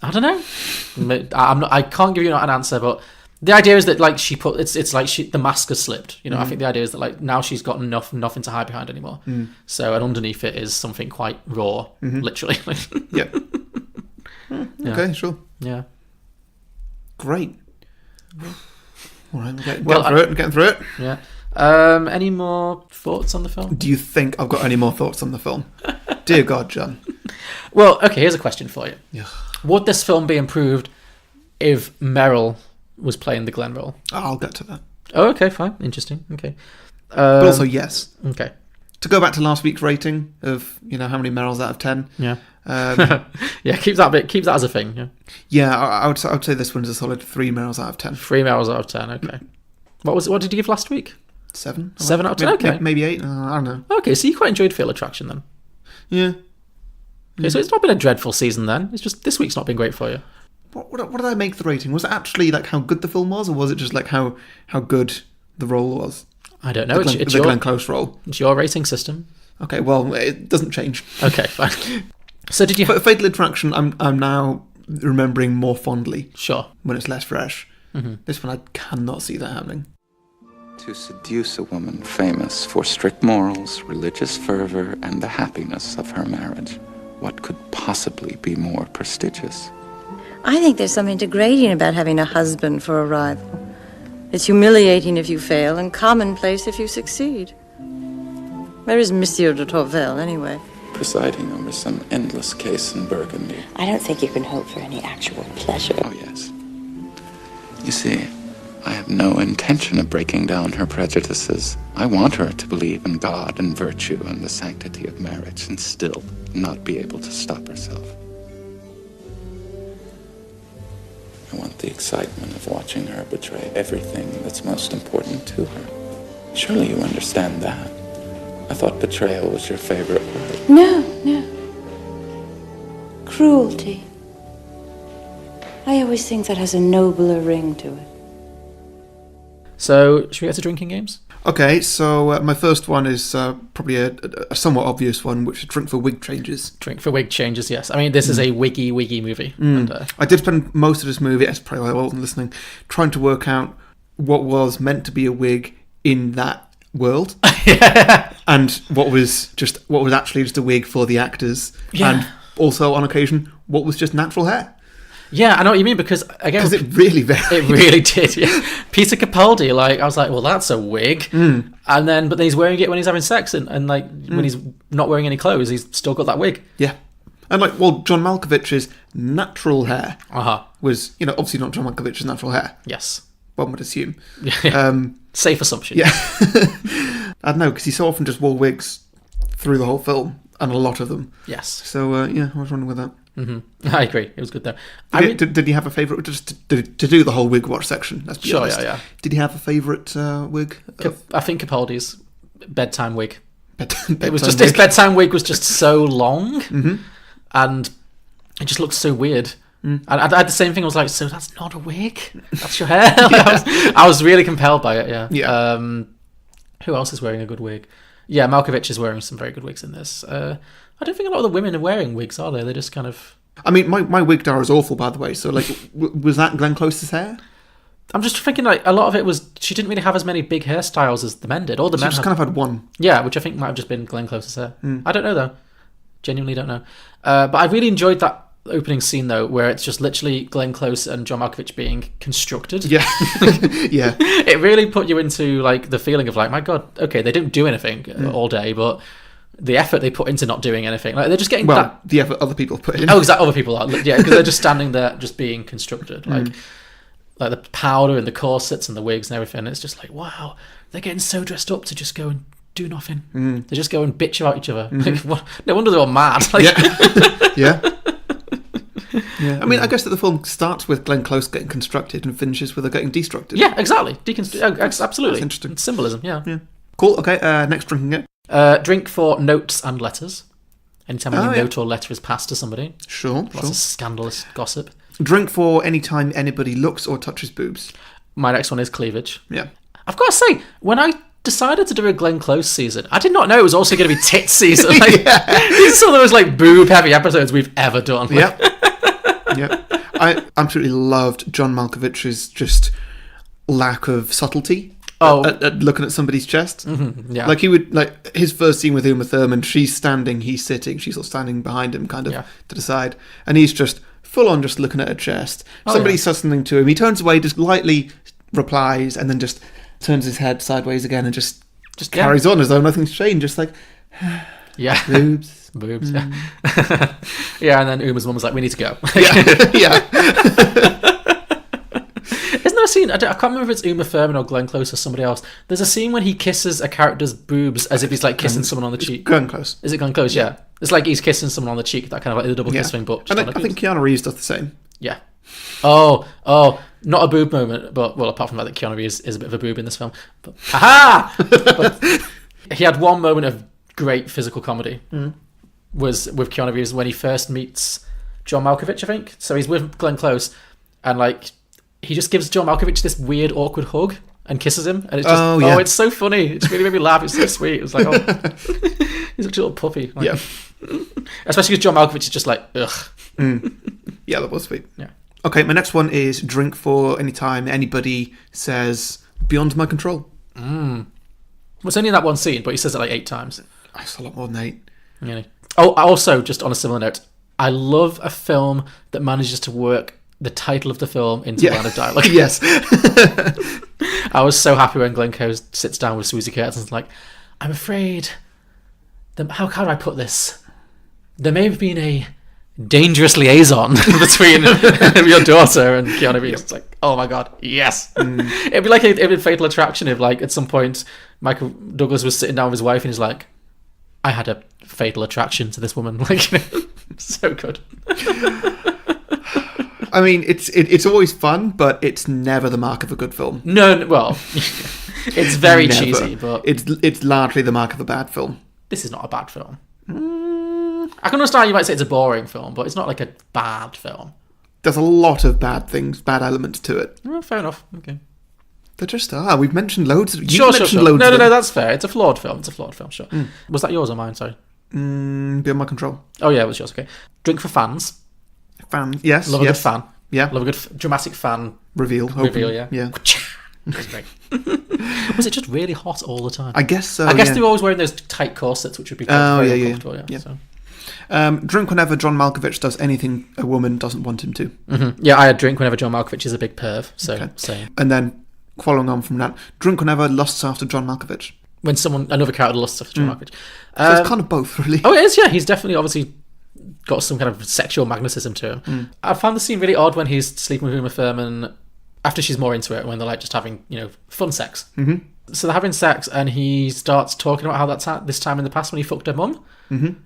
I don't know. I can't give you an answer, but the idea is that like she put it's like the mask has slipped. You know, I think the idea is that like now she's got nothing to hide behind anymore. So and underneath it is something quite raw, literally. Yeah. Okay, sure. Yeah. Great. All right, getting through it. Yeah. Any more thoughts on the film? Do you think I've got any more thoughts on the film? Dear God, John. Well, okay, here's a question for you. Yeah. Would this film be improved if Meryl was playing the Glenn role? I'll get to that. Oh, okay, fine. Interesting. Okay. But also, yes. Okay. To go back to last week's rating of, you know, how many Meryls out of 10. Yeah. Yeah, keep that as a thing. Yeah. Yeah, I would say this one is a solid 3 Meryls out of 10. 3 Meryls out of 10. Okay. What did you give last week? 7. 7 out of 10. Okay. Maybe 8. I don't know. Okay, so you quite enjoyed Fatal Attraction then. Yeah. Okay, so it's not been a dreadful season then. It's just this week's not been great for you. What did I make the rating? Was it actually like how good the film was, or was it just like how good the role was? I don't know. It's the Glenn Close role. It's your rating system. Okay, well, it doesn't change. Okay, fine. So did you... Fatal Attraction, I'm now remembering more fondly. Sure. When it's less fresh. This one, I cannot see that happening. To seduce a woman famous for strict morals, religious fervor, and the happiness of her marriage, what could possibly be more prestigious? I think there's something degrading about having a husband for a rival. It's humiliating if you fail and commonplace if you succeed. Where is Monsieur de Tourvel, anyway? Presiding over some endless case in Burgundy. I don't think you can hope for any actual pleasure. Oh, yes. You see, I have no intention of breaking down her prejudices. I want her to believe in God and virtue and the sanctity of marriage and still not be able to stop herself. I want the excitement of watching her betray everything that's most important to her. Surely you understand that. I thought betrayal was your favorite word. No. Cruelty. I always think that has a nobler ring to it. So, should we get to drinking games? Okay, so my first one is probably a somewhat obvious one, which is Drink for Wig Changes. Drink for Wig Changes, yes. I mean, this is a wiggy movie. And, I did spend most of this movie, that's probably why I wasn't listening, trying to work out what was meant to be a wig in that world. And what was actually just a wig for the actors. Yeah. And also, on occasion, what was just natural hair. Yeah, I know what you mean, because again... Because it really varied. It really did, yeah. Peter Capaldi, like, I was like, well, that's a wig. And then, but then he's wearing it when he's having sex, and like, when he's not wearing any clothes, he's still got that wig. Yeah. And like, well, John Malkovich's natural hair was, you know, obviously not John Malkovich's natural hair. Yes. One would assume. Safe assumption. Yeah. I don't know, because he so often just wore wigs through the whole film, and a lot of them. Yes. So, yeah, I was running with that. I agree. It was good though. Did you have a favourite? Just to do the whole wig watch section. Let's be honest. Yeah. Did you have a favourite wig? I think Capaldi's bedtime wig. Bedtime his bedtime wig was just so long, and it just looked so weird. And I had the same thing. I was like, so that's not a wig? That's your hair? I was really compelled by it. Yeah. Who else is wearing a good wig? Yeah, Malkovich is wearing some very good wigs in this. I don't think a lot of the women are wearing wigs, are they? They're just kind of... I mean, my wig dar is awful, by the way. So, like, was that Glenn Close's hair? I'm just thinking, like, a lot of it was... She didn't really have as many big hairstyles as the men did. All the men just kind of had one. Yeah, which I think might have just been Glenn Close's hair. I don't know, though. Genuinely don't know. But I really enjoyed that opening scene, though, where it's just literally Glenn Close and John Malkovich being constructed. Yeah. Yeah. It really put you into, like, the feeling of, like, my God, okay, they don't do anything all day, but... the effort they put into not doing anything, like they're just getting the effort other people put in. Oh, exactly, other people are, yeah, because they're just standing there, just being constructed. Like, like the powder and the corsets and the wigs and everything. It's just like, wow, they're getting so dressed up to just go and do nothing. They just go and bitch about each other. Like, what? No wonder they're all mad. Like, Yeah. I mean, I guess that the film starts with Glenn Close getting constructed and finishes with her getting destructed. Yeah, exactly. Absolutely. That's interesting. It's symbolism, yeah. Cool, okay, next drinking game. Drink for notes and letters. Anytime any note or letter is passed to somebody. Sure. Lots of scandalous gossip. Drink for any time anybody looks or touches boobs. My next one is cleavage. Yeah. I've got to say, when I decided to do a Glenn Close season, I did not know it was also going to be tit season. Like, these are some of those like boob-heavy episodes we've ever done. Like, I absolutely loved John Malkovich's just lack of subtlety at looking at somebody's chest. Yeah. Like he would, like his first scene with Uma Thurman, she's standing, he's sitting, she's all standing behind him kind of to the side, and he's just full on just looking at her chest. Somebody says something to him, he turns away, just lightly replies, and then just turns his head sideways again and just carries on as though nothing's changed, just like boobs. Yeah, and then Uma's mum was like, we need to go. Isn't there a scene, I can't remember if it's Uma Thurman or Glenn Close or somebody else, there's a scene when he kisses a character's boobs as if he's like kissing someone on the cheek. Glenn Close. Is it Glenn Close? Yeah. It's like he's kissing someone on the cheek, that kind of like the double kiss thing, but just and I think Keanu Reeves does the same. Yeah. Oh, not a boob moment, but, well, apart from that Keanu Reeves is a bit of a boob in this film. But, but he had one moment of great physical comedy, was with Keanu Reeves when he first meets John Malkovich, I think. So he's with Glenn Close, and like, he just gives John Malkovich this weird, awkward hug and kisses him, and it's just, it's so funny. It just really made me laugh. It's so sweet. It was like, he's a little puppy. Like, especially because John Malkovich is just like, ugh. Yeah, that was sweet. Yeah. Okay, my next one is drink for any time anybody says beyond my control. Well, it's only in that one scene, but he says it like 8 times. That's a lot more than 8. Yeah. Oh, also, just on a similar note, I love a film that manages to work the title of the film into a line of dialogue. Yes. I was so happy when Glenn Close sits down with Swoosie Kurtz and is like, I'm afraid that, how can I put this? There may have been a dangerous liaison between your daughter and Keanu Reeves. It's like, oh my god, yes. It'd be like a Fatal Attraction if, like, at some point Michael Douglas was sitting down with his wife and he's like, I had a fatal attraction to this woman. Like, so good. I mean, it's always fun, but it's never the mark of a good film. No, well, it's very cheesy, but it's largely the mark of a bad film. This is not a bad film. I can understand you might say it's a boring film, but it's not like a bad film. There's a lot of bad things, bad elements to it. Well, fair enough. Okay. There just are. We've mentioned loads of them. Sure. No, that's fair. It's a flawed film. Sure. Was that yours or mine? Sorry. Beyond my control. Oh, yeah, it was yours. Okay. Drink for fans. Fans, yes. Love a good fan. Yeah. Love a good dramatic fan. Reveal, yeah. That's great. Was it just really hot all the time? I guess so. I guess they were always wearing those tight corsets, which would be very uncomfortable. Yeah. So. Drink whenever John Malkovich does anything a woman doesn't want him to. Yeah, I had drink whenever John Malkovich is a big perv. So same. And then following on from that, drink whenever lusts after John Malkovich. When another character lusts after John Malkovich. So it's kind of both, really. Oh, it is. Yeah, he's definitely obviously got some kind of sexual magnetism to him. I found the scene really odd when he's sleeping with Uma Thurman after she's more into it, when they're like just having, fun sex. So they're having sex and he starts talking about how that's this time in the past when he fucked her mum.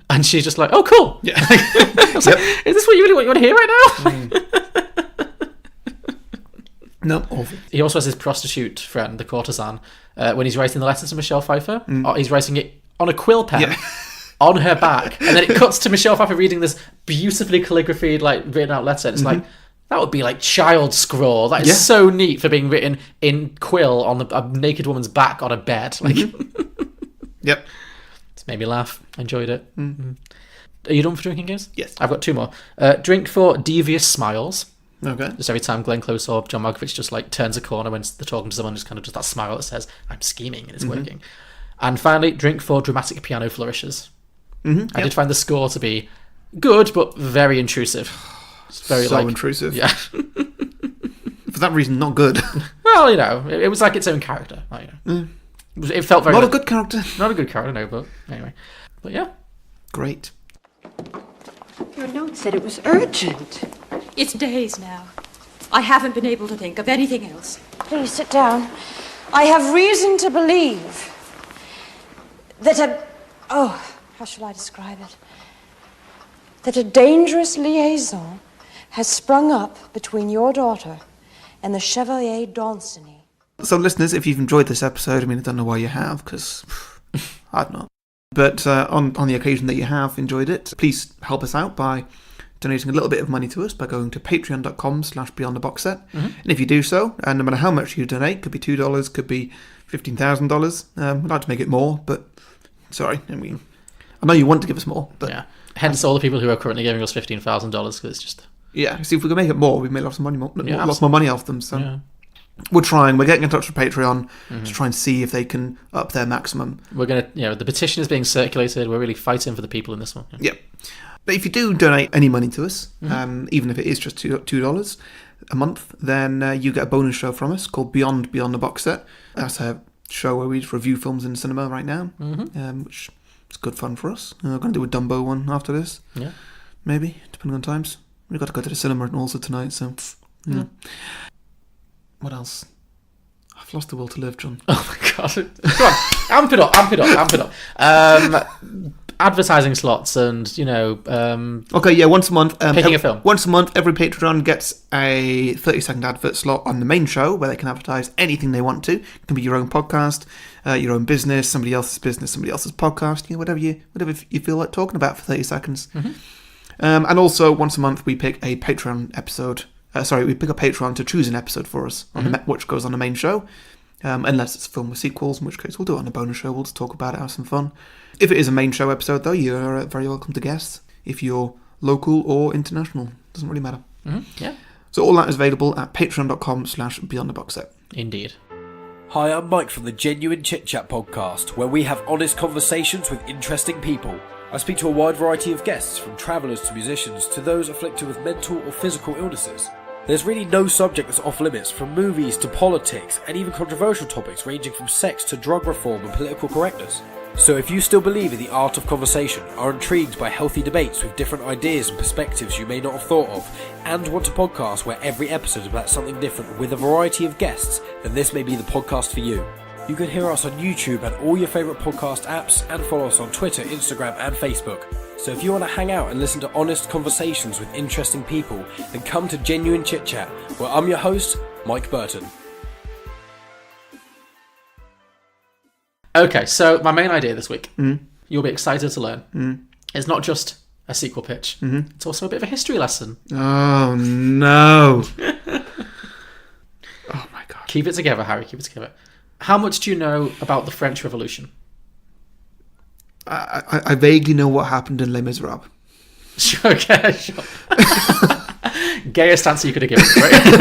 And she's just like, oh, cool. Yeah. I was like, is this what you want to hear right now? No, awful. He also has his prostitute friend, the courtesan, when he's writing the letters to Michelle Pfeiffer. He's writing it on a quill pen. On her back, and then it cuts to Michelle Pfeiffer reading this beautifully calligraphied, like, written out letter. And it's like, that would be like child scrawl. That is so neat for being written in quill on a naked woman's back on a bed. Like, Yep. It's made me laugh. I enjoyed it. Are you done for drinking games? Yes. I've got 2 more. Drink for devious smiles. Okay. Just every time Glenn Close or John Malkovich just like turns a corner when they're talking to someone, just kind of does that smile that says, I'm scheming and it's working. And finally, drink for dramatic piano flourishes. I did find the score to be good, but very intrusive. It's very intrusive. Yeah. For that reason, not good. Well, it was like its own character. It felt very... Not a good character. Not a good character, no, but anyway. But yeah. Your note said it was urgent. It's days now. I haven't been able to think of anything else. Please sit down. I have reason to believe that how shall I describe it? That a dangerous liaison has sprung up between your daughter and the Chevalier d'Anceny. So, listeners, if you've enjoyed this episode, I mean, I don't know why you have, because I'd not. But on the occasion that you have enjoyed it, please help us out by donating a little bit of money to us by going to patreon.com/beyondtheboxset. And if you do so, and no matter how much you donate, could be $2, could be $15,000. We'd like to make it more, but sorry, I mean, I know you want to give us more, but yeah. Hence all the people who are currently giving us $15,000 because it's just see, if we can make it more, we've made lots of money, lots more money off them. So we're trying. We're getting in touch with Patreon to try and see if they can up their maximum. We're gonna, the petition is being circulated. We're really fighting for the people in this one. Yeah. But if you do donate any money to us, even if it is just $2 a month, then you get a bonus show from us called Beyond the Box Set. That's a show where we just review films in cinema right now, which is good fun for us. We're going to do a Dumbo one after this. Yeah. Maybe, depending on times. We've got to go to the cinema and also tonight, so... Yeah. What else? I've lost the will to live, John. Oh my god. Go on, amp it up. Advertising slots and, okay, yeah, once a month. Picking a film. Once a month, every Patreon gets a 30-second advert slot on the main show where they can advertise anything they want to. It can be your own podcast, your own business, somebody else's business, somebody else's podcast, whatever you feel like talking about for 30 seconds. And also, once a month, we pick a Patreon episode. We pick a Patreon to choose an episode for us, which goes on the main show. Unless it's a film with sequels, in which case we'll do it on a bonus show. We'll just talk about it, have some fun. If it is a main show episode, though, you're very welcome to guest. If you're local or international, doesn't really matter. Yeah. So all that is available at patreon.com/beyondtheboxset. Indeed. Hi, I'm Mike from the Genuine Chit Chat podcast, where we have honest conversations with interesting people. I speak to a wide variety of guests, from travellers to musicians to those afflicted with mental or physical illnesses. There's really no subject that's off limits, from movies to politics and even controversial topics ranging from sex to drug reform and political correctness. So if you still believe in the art of conversation, are intrigued by healthy debates with different ideas and perspectives you may not have thought of, and want a podcast where every episode is about something different with a variety of guests, then this may be the podcast for you. You can hear us on YouTube and all your favourite podcast apps, and follow us on Twitter, Instagram and Facebook. So if you want to hang out and listen to honest conversations with interesting people, then come to Genuine Chit Chat, where I'm your host, Mike Burton. Okay, so my main idea this week, you'll be excited to learn, it's not just a sequel pitch, it's also a bit of a history lesson. Oh, no. Oh, my God. Keep it together, Harry, keep it together. How much do you know about the French Revolution? I vaguely know what happened in Les Miserables. Sure. Gayest answer you could have given, right?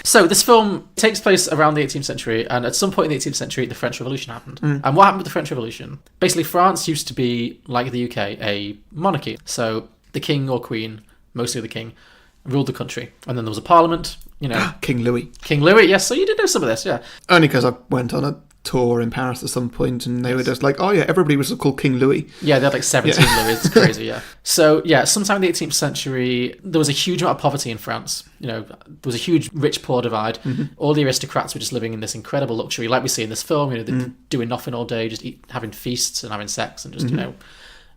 So this film takes place around the 18th century, and at some point in the 18th century, the French Revolution happened. And what happened with the French Revolution? Basically, France used to be, like the UK, a monarchy. So the king or queen, mostly the king, ruled the country. And then there was a parliament, King Louis. King Louis, yes. So you did know some of this, yeah. Only because I went on a tour in Paris at some point and they were just like, oh yeah, everybody was called King Louis. Yeah, they had like 17 Louis. It's crazy, yeah. So yeah, sometime in the 18th century, there was a huge amount of poverty in France. There was a huge rich-poor divide. All the aristocrats were just living in this incredible luxury, like we see in this film. They're doing nothing all day, just having feasts and having sex and just,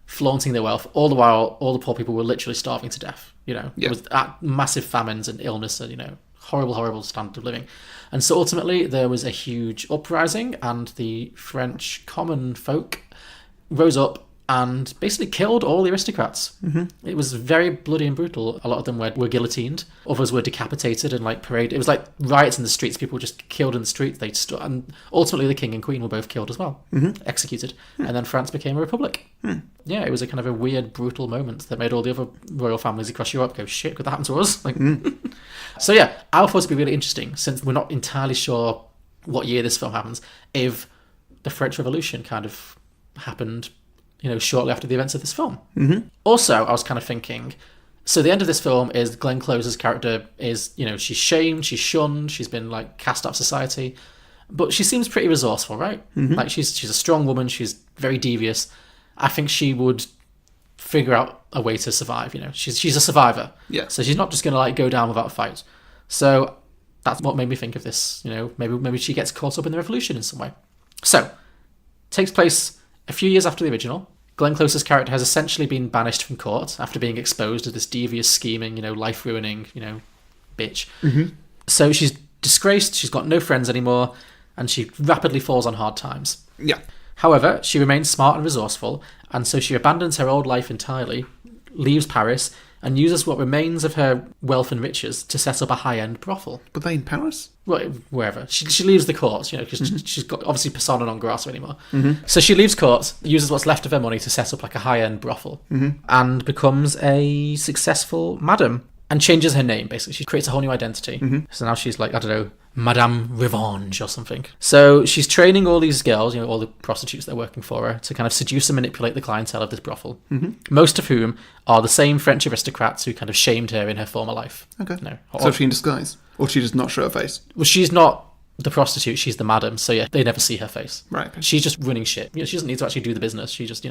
flaunting their wealth. All the while, all the poor people were literally starving to death. There was massive famines and illness and, horrible standard of living. And so ultimately there was a huge uprising, and the French common folk rose up and basically killed all the aristocrats. It was very bloody and brutal. A lot of them were guillotined. Others were decapitated and paraded. It was like riots in the streets. People were just killed in the streets. And ultimately the king and queen were both killed as well, executed. And then France became a republic. Yeah, it was a kind of a weird, brutal moment that made all the other royal families across Europe go, shit, could that happen to us? So yeah, I thought it'd be really interesting, since we're not entirely sure what year this film happens, if the French Revolution kind of happened shortly after the events of this film. Also, I was kind of thinking, so the end of this film is Glenn Close's character is, she's shamed, she's shunned, she's been cast out of society, but she seems pretty resourceful, right? She's a strong woman, she's very devious. I think she would figure out a way to survive. She's a survivor. Yeah. So she's not just going to go down without a fight. So that's what made me think of this. Maybe she gets caught up in the revolution in some way. So, takes place a few years after the original. Glenn Close's character has essentially been banished from court after being exposed as this devious, scheming, life-ruining, bitch. Mm-hmm. So she's disgraced, she's got no friends anymore, and she rapidly falls on hard times. Yeah. However, she remains smart and resourceful, and so she abandons her old life entirely, leaves Paris, and uses what remains of her wealth and riches to set up a high-end brothel. Were they in Paris? Well, wherever. She leaves the court, because she's got obviously persona non grata anymore. Mm-hmm. So she leaves court, uses what's left of her money to set up like a high-end brothel, and becomes a successful madam. And changes her name, basically. She creates a whole new identity. So now she's like, I don't know, Madame Revenge or something. So she's training all these girls, all the prostitutes that are working for her, to kind of seduce and manipulate the clientele of this brothel. Most of whom are the same French aristocrats who kind of shamed her in her former life. Okay. So is she in disguise? Or she does not show her face? Well, she's not the prostitute, she's the madam. So yeah, they never see her face. Right. Okay. She's just running shit. She doesn't need to actually do the business. She just,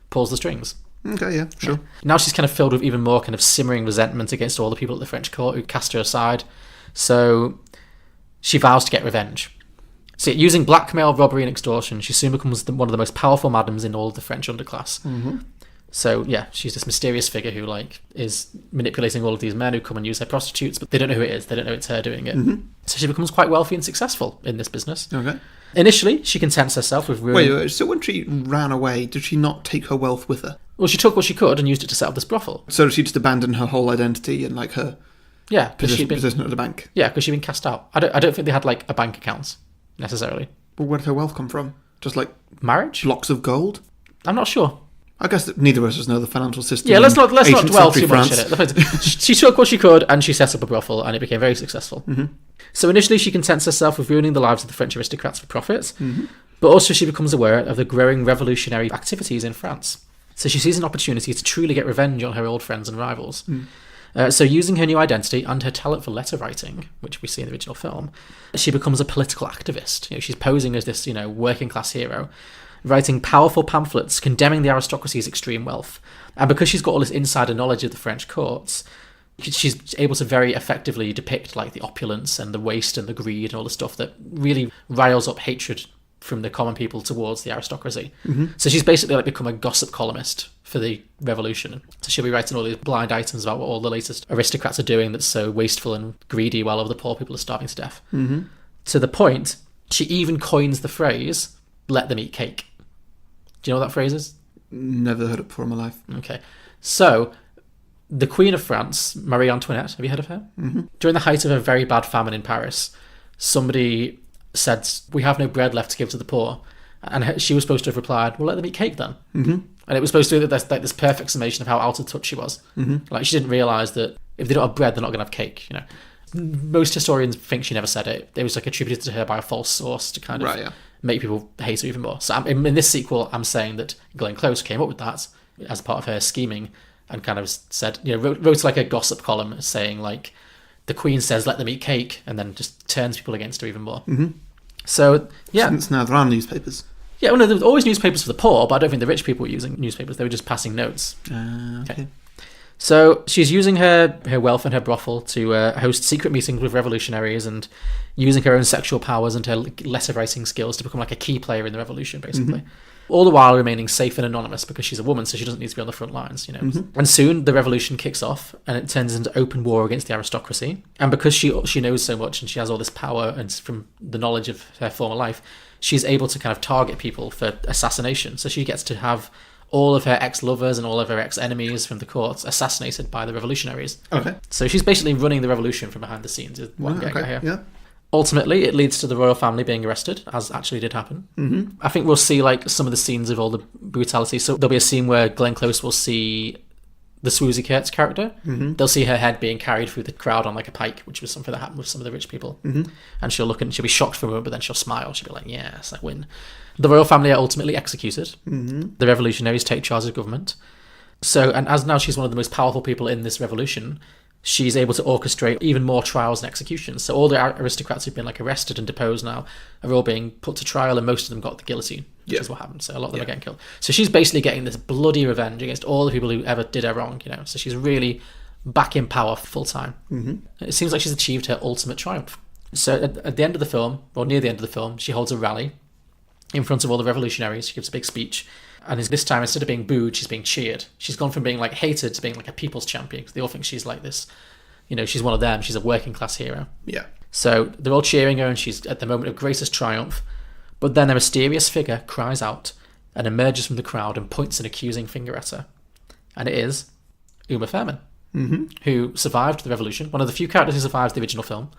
pulls the strings. Okay, yeah, sure. Yeah. Now she's kind of filled with even more kind of simmering resentment against all the people at the French court who cast her aside. So she vows to get revenge. So using blackmail, robbery and extortion, she soon becomes one of the most powerful madams in all of the French underclass. So yeah, she's this mysterious figure who is manipulating all of these men who come and use her prostitutes, but they don't know who it is. They don't know it's her doing it. So she becomes quite wealthy and successful in this business. Okay. Initially, she contents herself with ruining... Wait, so when she ran away, did she not take her wealth with her? Well, she took what she could and used it to set up this brothel. So she just abandoned her whole identity and her position at the bank? Yeah, because she'd been cast out. I don't think they had a bank account, necessarily. Well, where did her wealth come from? Just marriage? Blocks of gold? I'm not sure. I guess that neither of us know the financial system. Yeah, let's not dwell too much in it. She took what she could and she set up a brothel and it became very successful. So initially she contents herself with ruining the lives of the French aristocrats for profit, but also she becomes aware of the growing revolutionary activities in France. So she sees an opportunity to truly get revenge on her old friends and rivals. So using her new identity and her talent for letter writing, which we see in the original film, she becomes a political activist. She's posing as this, working class hero, writing powerful pamphlets condemning the aristocracy's extreme wealth. And because she's got all this insider knowledge of the French courts, she's able to very effectively depict the opulence and the waste and the greed and all the stuff that really riles up hatred from the common people towards the aristocracy. So she's basically become a gossip columnist for the revolution. So she'll be writing all these blind items about what all the latest aristocrats are doing that's so wasteful and greedy while all the poor people are starving to death. To the point, she even coins the phrase, "let them eat cake." Do you know what that phrase is? Never heard it before in my life. Okay. So, the Queen of France, Marie Antoinette, have you heard of her? During the height of a very bad famine in Paris, somebody said, "We have no bread left to give to the poor." And she was supposed to have replied, "Well, let them eat cake then." And it was supposed to be this perfect summation of how out of touch she was. She didn't realise that if they don't have bread, they're not going to have cake. Most historians think she never said it. It was attributed to her by a false source to kind of make people hate her even more. So in this sequel, I'm saying that Glenn Close came up with that as part of her scheming and kind of said, wrote a gossip column saying the Queen says let them eat cake, and then just turns people against her even more. So yeah, since now there are newspapers. Yeah, well, no, there were always newspapers for the poor, but I don't think the rich people were using newspapers. They were just passing notes. Okay. So she's using her wealth and her brothel to host secret meetings with revolutionaries and using her own sexual powers and her letter writing skills to become a key player in the revolution, basically. All the while remaining safe and anonymous because she's a woman, so she doesn't need to be on the front lines, And soon the revolution kicks off and it turns into open war against the aristocracy. And because she knows so much and she has all this power and from the knowledge of her former life, she's able to kind of target people for assassination. So she gets to have all of her ex-lovers and all of her ex-enemies from the courts assassinated by the revolutionaries. Okay. So she's basically running the revolution from behind the scenes. Is what I'm getting at here. Yeah. Ultimately, it leads to the royal family being arrested, as actually did happen. I think we'll see some of the scenes of all the brutality. So there'll be a scene where Glenn Close will see the Swoosie Kurtz character. They'll see her head being carried through the crowd on a pike, which was something that happened with some of the rich people. And she'll look and she'll be shocked for a moment, but then she'll smile. She'll be like, "Yes, I win." The royal family are ultimately executed. The revolutionaries take charge of government. So, and as now she's one of the most powerful people in this revolution, she's able to orchestrate even more trials and executions. So all the aristocrats who've been like arrested and deposed now are all being put to trial, and most of them got the guillotine, which is what happened. So a lot of them are getting killed. So she's basically getting this bloody revenge against all the people who ever did her wrong, you know. So she's really back in power full time. It seems like she's achieved her ultimate triumph. So at the end of the film, or near the end of the film, she holds a rally in front of all the revolutionaries. She gives a big speech. And this time, instead of being booed, she's being cheered. She's gone from being like hated to being like a people's champion. Because they all think she's like this, you know, she's one of them. She's a working class hero. Yeah. So they're all cheering her, and she's at the moment of greatest triumph. But then a mysterious figure cries out and emerges from the crowd and points an accusing finger at her. And it is Uma Thurman, who survived the revolution. One of the few characters who survives the original film.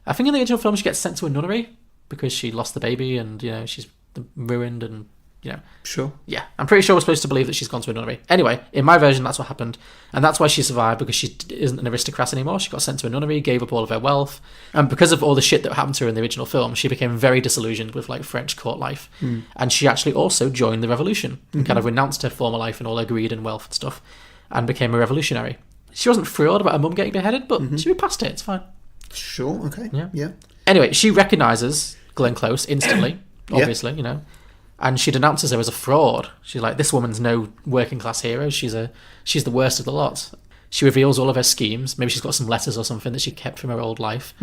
I think in the original film she gets sent to a nunnery because she lost the baby, and you know she's ruined, and you know. Sure. Yeah, I'm pretty sure we're supposed to believe that she's gone to a nunnery. Anyway, in my version, that's what happened. And that's why she survived, because she isn't an aristocrat anymore. She got sent to a nunnery, gave up all of her wealth. And because of all the shit that happened to her in the original film, she became very disillusioned with, like, French court life. And she actually also joined the revolution and kind of renounced her former life and all her greed and wealth and stuff and became a revolutionary. She wasn't thrilled about her mum getting beheaded, but she moved past it. It's fine. Sure, okay. Yeah. Anyway, she recognises Glenn Close instantly, obviously, you know. And she denounces her as a fraud. She's like, this woman's no working class hero. She's the worst of the lot. She reveals all of her schemes. Maybe she's got some letters or something that she kept from her old life.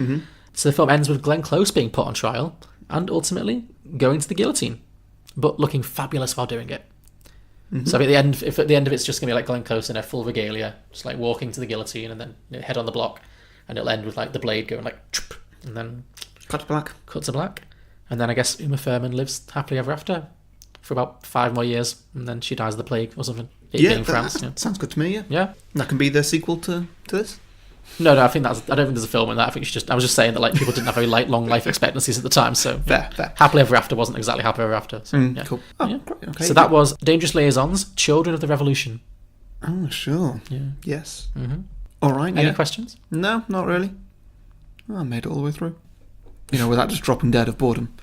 So the film ends with Glenn Close being put on trial and ultimately going to the guillotine, but looking fabulous while doing it. So if at the end of it's just gonna be like Glenn Close in her full regalia, just like walking to the guillotine and then head on the block, and it'll end with like the blade going like, and then cut to black. And then I guess Uma Thurman lives happily ever after for about 5 more years, and then she dies of the plague or something. In France. Sounds good to me. Yeah. That can be the sequel to this. No, I think I don't think there's a film in that. I think I was just saying that like people didn't have very long life expectancies at the time, so fair. Happily ever after wasn't exactly happily ever after. So, Cool. Oh, great. Okay. So that was Dangerous Liaisons, Children of the Revolution. Oh, sure. Yeah. Yes. All right. Any questions? No, not really. Oh, I made it all the way through. You know, without just dropping dead of boredom.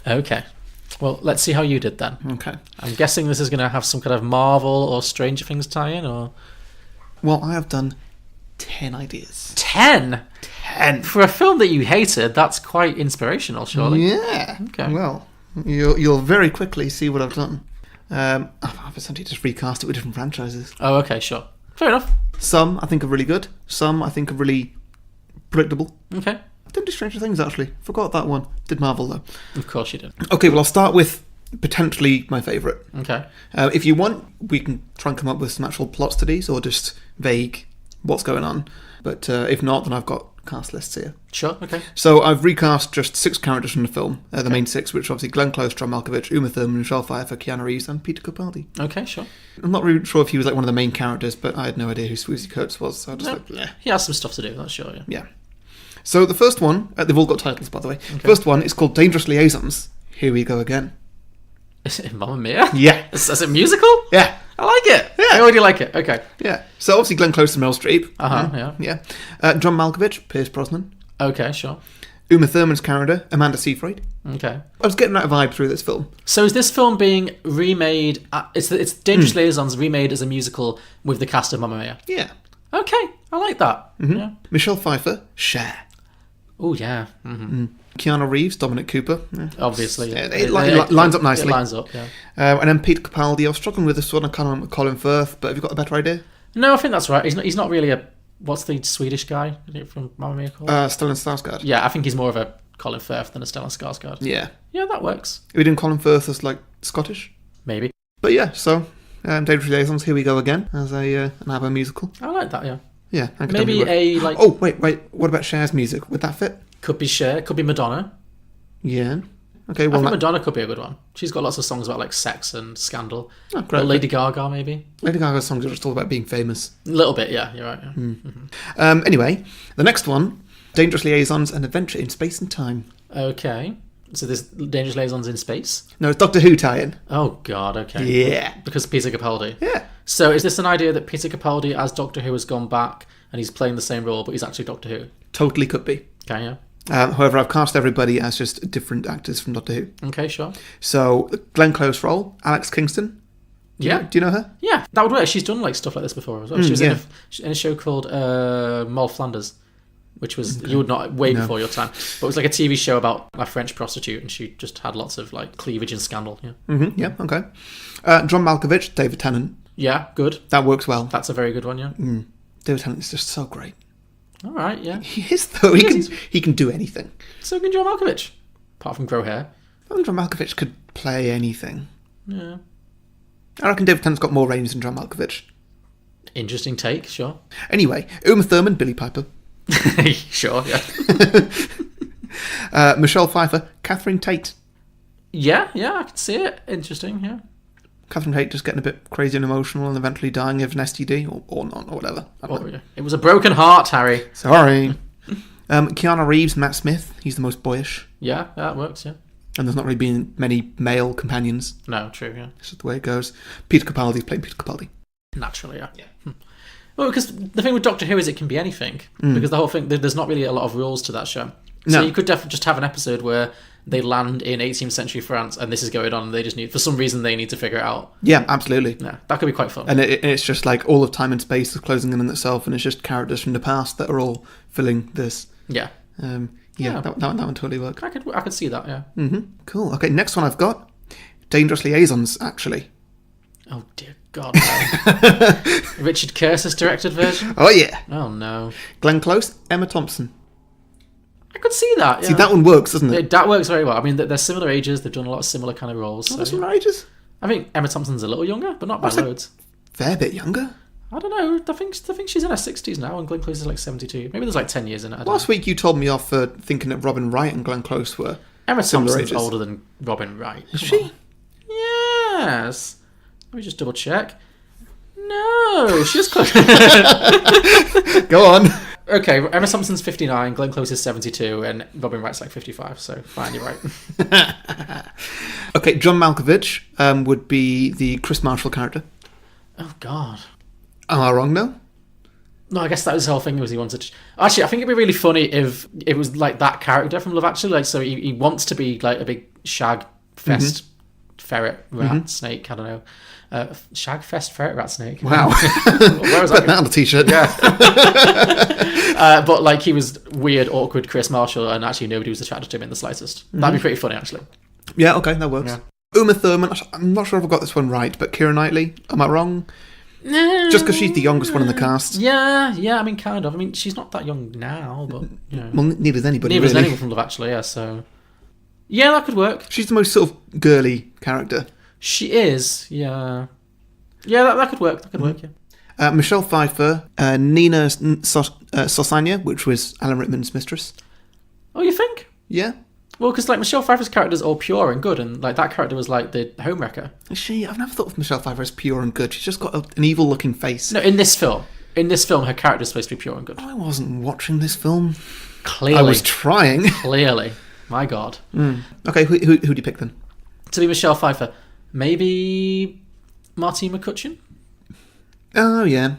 Okay. Well, let's see how you did then. Okay. I'm guessing this is going to have some kind of Marvel or Stranger Things tie-in, or... Well, I have done 10 ideas. 10? 10? For a film that you hated, that's quite inspirational, surely. Yeah. Okay. Well, you'll very quickly see what I've done. I've essentially just recast it with different franchises. Oh, okay, sure. Fair enough. Some I think are really good. Some I think are really predictable. Okay. Didn't do Stranger Things, actually. Forgot that one. Did Marvel, though. Of course you did. Okay, well, I'll start with potentially my favourite. Okay. If you want, we can try and come up with some actual plots to these, or just vague what's going on. But if not, then I've got cast lists here. Sure, okay. So I've recast just 6 characters from the film, the main 6, which are obviously Glenn Close, John Malkovich, Uma Thurman, Michelle Pfeiffer, Keanu Reeves, and Peter Capaldi. Okay, sure. I'm not really sure if he was like one of the main characters, but I had no idea who Swoosie Kurtz was, so I just bleh. He has some stuff to do, that's sure, yeah. Yeah. So the first one, they've all got titles, by the way. Okay. The first one is called Dangerous Liaisons. Here we go again. Is it Mamma Mia? Yeah. Is it musical? Yeah. I like it. Yeah. I already like it. Okay. Yeah. So obviously Glenn Close and Meryl Streep. Yeah. John Malkovich, Pierce Brosnan. Okay, sure. Uma Thurman's character, Amanda Seyfried. Okay. I was getting that vibe through this film. So is this film being remade... It's Dangerous Liaisons remade as a musical with the cast of Mamma Mia? Yeah. Okay, I like that. Yeah. Michelle Pfeiffer, Cher. Oh, yeah. Keanu Reeves, Dominic Cooper. Yeah. Obviously. Yeah. It lines up nicely. It lines up, yeah. And then Peter Capaldi. I was struggling with this one. I kind of went with Colin Firth, but have you got a better idea? No, I think that's right. He's not really a... What's the Swedish guy from Mamma Mia called? Stellan Skarsgård. Yeah, I think he's more of a Colin Firth than a Stellan Skarsgård. Yeah. Yeah, that works. Are we doing Colin Firth as like Scottish? Maybe. But yeah, so Dangerous Liaisons, here we go again as an ABBA musical. I like that, yeah. Yeah. Maybe a like... Oh, wait. What about Cher's music? Would that fit? Could be Cher. Could be Madonna. Yeah. Okay, well... I think Madonna could be a good one. She's got lots of songs about like sex and scandal. Oh, great. Or Lady Gaga, maybe. Lady Gaga's songs are just all about being famous. A little bit, yeah. You're right, yeah. Anyway, the next one, Dangerous Liaisons, An Adventure in Space and Time. Okay. So there's Dangerous Liaisons in space? No, it's Doctor Who tie-in. Oh, God, okay. Yeah. Because Peter Capaldi. Yeah. So is this an idea that Peter Capaldi as Doctor Who has gone back and he's playing the same role, but he's actually Doctor Who? Totally could be. Okay, yeah. However, I've cast everybody as just different actors from Doctor Who. Okay, sure. So, the Glenn Close role, Alex Kingston. Do you know her? Yeah, that would work. She's done like stuff like this before as well. She was in a show called Moll Flanders, which was you would not way before your time, but it was like a TV show about a French prostitute, and she just had lots of like cleavage and scandal. Yeah, okay. John Malkovich, David Tennant. Yeah, good. That works well. That's a very good one. Yeah. David Tennant is just so great. All right. Yeah. He is though. He can do anything. So can John Malkovich, apart from grow hair. I think John Malkovich could play anything. Yeah. I reckon David Tennant's got more range than John Malkovich. Interesting take, sure. Anyway, Uma Thurman, Billie Piper. Sure, yeah. Michelle Pfeiffer, Catherine Tate. Yeah, I can see it. Interesting, yeah. Catherine Tate just getting a bit crazy and emotional and eventually dying of an STD or not, or whatever. Yeah. It was a broken heart, Harry. Sorry. Keanu Reeves, Matt Smith. He's the most boyish. Yeah, that works, yeah. And there's not really been many male companions. No, true, yeah. It's just the way it goes. Peter Capaldi's playing Peter Capaldi. Naturally, yeah. Well, because the thing with Doctor Who is it can be anything. Because the whole thing, there's not really a lot of rules to that show. So you could definitely just have an episode where they land in 18th century France and this is going on and they just need, for some reason, they need to figure it out. Yeah, absolutely. Yeah, that could be quite fun. And it's just like all of time and space is closing in on itself, and it's just characters from the past that are all filling this. Yeah. That one totally work. I could see that, yeah. Cool. Okay, next one I've got Dangerous Liaisons, actually. Oh dear God, no. Richard Curtis directed version? Oh yeah. Oh no. Glenn Close, Emma Thompson. I could see that, yeah. See, that one works, doesn't it? That works very well. I mean, they're similar ages, they've done a lot of similar kind of roles. They're similar ages? I think Emma Thompson's a little younger, but not by loads. Fair bit younger. I don't know. I think she's in her 60s now, and Glenn Close is like 72. Maybe there's like 10 years in it. Last week you told me off for thinking that Robin Wright and Glenn Close were Emma similar Thompson's ages. older than Robin Wright. Is she? Yes. Let me just double check. No, she's close. Go on. Okay, Emma Thompson's 59, Glenn Close is 72, and Robin Wright's like 55, so fine, you're right. Okay, John Malkovich would be the Chris Marshall character. Oh, God. Am I wrong, though? No, I guess that was the whole thing, was he wanted to... Actually, I think it'd be really funny if it was like that character from Love Actually, like, so he wants to be like a big shag fest ferret rat snake, I don't know. Shag fest ferret rat snake. Wow. Where was Put that on a t-shirt. Yeah. But like he was weird, awkward Chris Marshall, and actually nobody was attracted to him in the slightest. That'd be pretty funny, actually. Yeah, okay, that works. Yeah. Uma Thurman, I'm not sure if I got this one right, but Keira Knightley, am I wrong? Just because she's the youngest one in the cast. Yeah, I mean, kind of. I mean, she's not that young now, but, you know. Well, neither is anybody, Neither is really. anyone from Love Actually, yeah, so... Yeah, that could work. She's the most sort of girly character. She is, yeah. Yeah, that could work. That could work, yeah. Michelle Pfeiffer, Nina Sosanya, which was Alan Rickman's mistress. Oh, you think? Yeah. Well, because like Michelle Pfeiffer's character's all pure and good, and like that character was like the homewrecker. Is she? I've never thought of Michelle Pfeiffer as pure and good. She's just got an evil-looking face. No, in this film, her character's supposed to be pure and good. I wasn't watching this film. Clearly, I was trying. Clearly, my God. Okay, who do you pick then? To be Michelle Pfeiffer, maybe Martine McCutcheon. Oh yeah,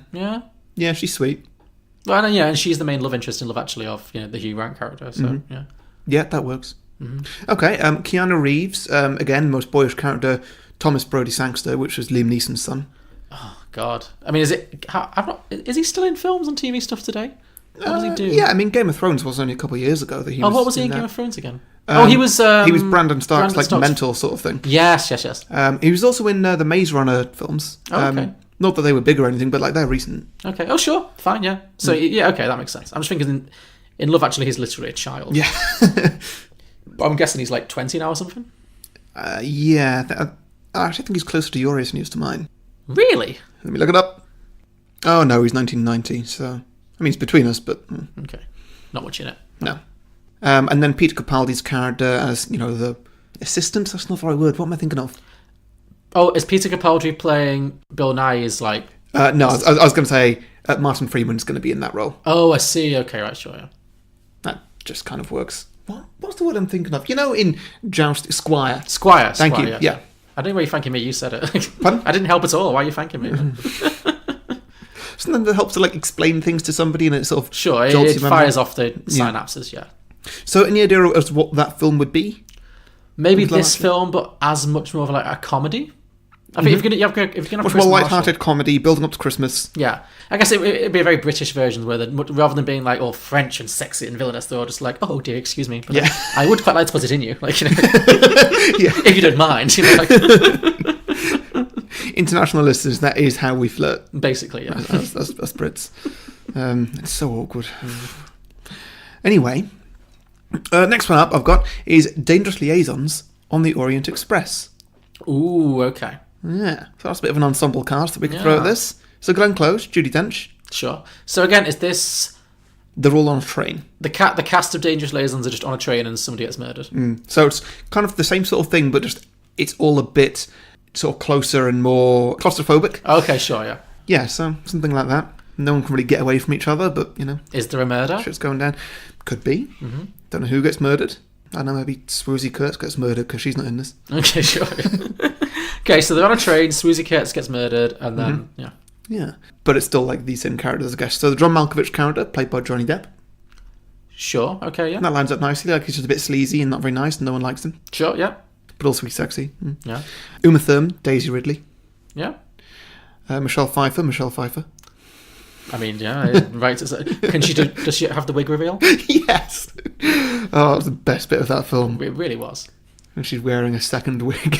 yeah, she's sweet. Well, and, and she's the main love interest in Love Actually of the Hugh Grant character. So yeah, that works. Okay, Keanu Reeves, again, most boyish character, Thomas Brodie-Sangster, which was Liam Neeson's son. Oh God, I mean, is he still in films and TV stuff today? What does he do? Yeah, I mean, Game of Thrones was only a couple of years ago that he was. What was he in that. Game of Thrones again? He was Brandon Stark's mentor sort of thing. Yes. He was also in the Maze Runner films. Okay. Not that they were big or anything, but like they're recent. Okay. Oh, sure. Fine. Yeah. So yeah. Okay, that makes sense. I'm just thinking in Love Actually, he's literally a child. Yeah. But I'm guessing he's like 20 now or something. Yeah. I actually think he's closer to your age than he is to mine. Really? Let me look it up. Oh no, he's 1990. So I mean, it's between us, but okay, not much in it. No. And then Peter Capaldi's character as the assistant. That's not the right word. What am I thinking of? Oh, is Peter Capaldi playing Bill Nye? Is like no, I was going to say Martin Freeman's going to be in that role. Oh, I see. Okay, right, sure. Yeah. That just kind of works. What's the word I'm thinking of? In Joust, Squire. Thank you. Yeah. I don't know why you're thanking me. You said it. Pardon? I didn't help at all. Why are you thanking me? Something that helps to explain things to somebody, and it sort of sure. It fires off the synapses. Yeah. So, any idea as to what that film would be? Maybe this film, but as much more of a comedy. I think if you're going to have much Chris more Marshall- light-hearted comedy, building up to Christmas. Yeah, I guess it'd be a very British version where rather than being like all French and sexy and villainous, they're all just like, oh dear, excuse me, but I would quite like to put it in you, like, you know, if you don't mind, you know, like. International listeners, that is how we flirt. Basically, yeah. As Brits. It's so awkward. Anyway, next one up I've got is Dangerous Liaisons on the Orient Express. Ooh, okay. Yeah, so that's a bit of an ensemble cast that we can throw at this. So Glenn Close, Judi Dench. Sure. So again, is this... They're all on a train. The cast of Dangerous Liaisons are just on a train and somebody gets murdered. So it's kind of the same sort of thing, but just it's all a bit sort of closer and more claustrophobic. Okay, sure, yeah. Yeah, so something like that. No one can really get away from each other, but, you know. Is there a murder? Shit's going down. Could be. Don't know who gets murdered. I don't know, maybe Swoosie Kurtz gets murdered because she's not in this. Okay, sure. Okay, so they're on a train, Swoosie Kurtz gets murdered, and then, Yeah, but it's still like these same characters, I guess. So the John Malkovich character, played by Johnny Depp. Sure, okay, yeah. And that lines up nicely, like he's just a bit sleazy and not very nice and no one likes him. Sure, yeah. But also he's sexy. Yeah. Uma Thurman, Daisy Ridley. Yeah. Michelle Pfeiffer. I mean, yeah, right. Does she have the wig reveal? Yes. Oh, that was the best bit of that film. It really was. And she's wearing a second wig.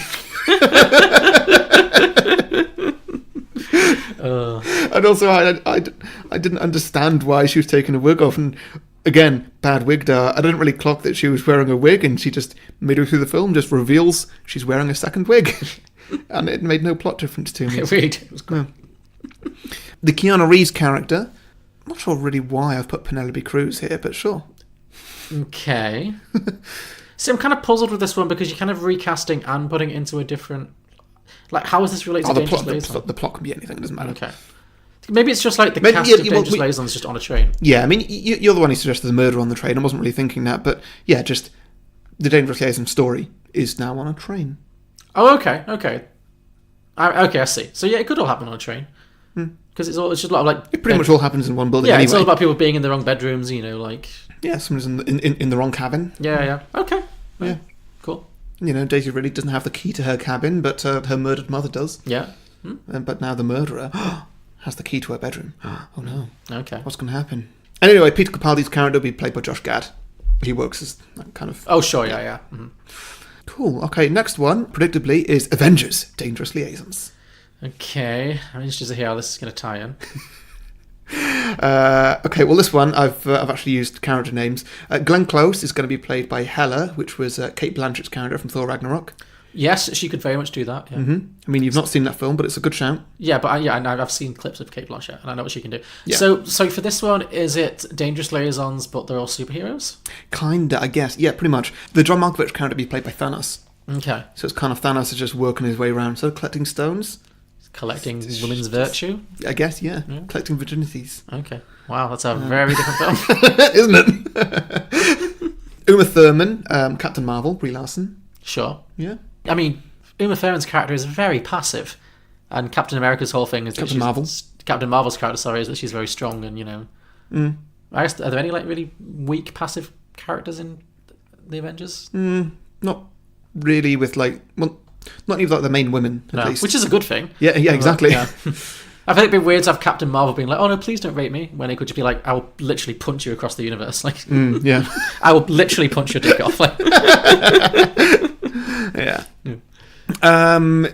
And also, I didn't understand why she was taking a wig off. And again, bad wig there. I didn't really clock that she was wearing a wig, and she just midway through the film just reveals she's wearing a second wig, and it made no plot difference to me. It really did. It was great. The Keanu Reeves character. I'm not sure really why I've put Penelope Cruz here, but sure. Okay. See, I'm kind of puzzled with this one because you're kind of recasting and putting it into a different... Like, how is this related to Dangerous Liaisons? The plot can be anything, it doesn't matter. Okay. Maybe it's just like the cast of Dangerous Liaisons just on a train. Yeah, I mean, you're the one who suggested the murder on the train. I wasn't really thinking that, but yeah, just the Dangerous Liaisons story is now on a train. Oh, okay. Okay, I see. So yeah, it could all happen on a train. Because it's just a lot of like... It pretty much all happens in one building anyway. It's all about people being in the wrong bedrooms, you know, like... Yeah, someone's in the wrong cabin. Yeah. Okay. Yeah. Cool. You know, Daisy really doesn't have the key to her cabin, but her murdered mother does. Yeah. But now the murderer has the key to her bedroom. Oh no. Okay. What's going to happen? And anyway, Peter Capaldi's character will be played by Josh Gad. He works as that kind of... Oh, sure, yeah. Cool. Okay, next one, predictably, is Avengers, Dangerous Liaisons. Okay. I'm interested to hear how this is going to tie in. Okay, well, this one, I've actually used character names. Glenn Close is going to be played by Hela, which was Kate Blanchett's character from Thor Ragnarok. Yes, she could very much do that. Yeah. I mean, you've not seen that film, but it's a good shout. Yeah, but I've seen clips of Kate Blanchett, and I know what she can do. Yeah. So for this one, is it Dangerous Liaisons, but they're all superheroes? Kinda, I guess. Yeah, pretty much. The John Malkovich character will be played by Thanos. Okay. So it's kind of Thanos is just working his way around, so collecting stones. Collecting women's virtue? I guess, yeah. Collecting virginities. Okay. Wow, that's a very different film. Isn't it? Uma Thurman, Captain Marvel, Brie Larson. Sure. Yeah. I mean, Uma Thurman's character is very passive, and Captain America's whole thing is Captain Marvel's character, is that she's very strong, and, you know... I guess, are there any, like, really weak, passive characters in the Avengers? Not really with, like... Well, not even like the main women, at least. Which is a good thing. Yeah, exactly. Yeah. I think it'd be weird to have Captain Marvel being like, oh no, please don't rape me, when it could just be like, I will literally punch you across the universe. Like, yeah. I will literally punch your dick off. Like. Yeah.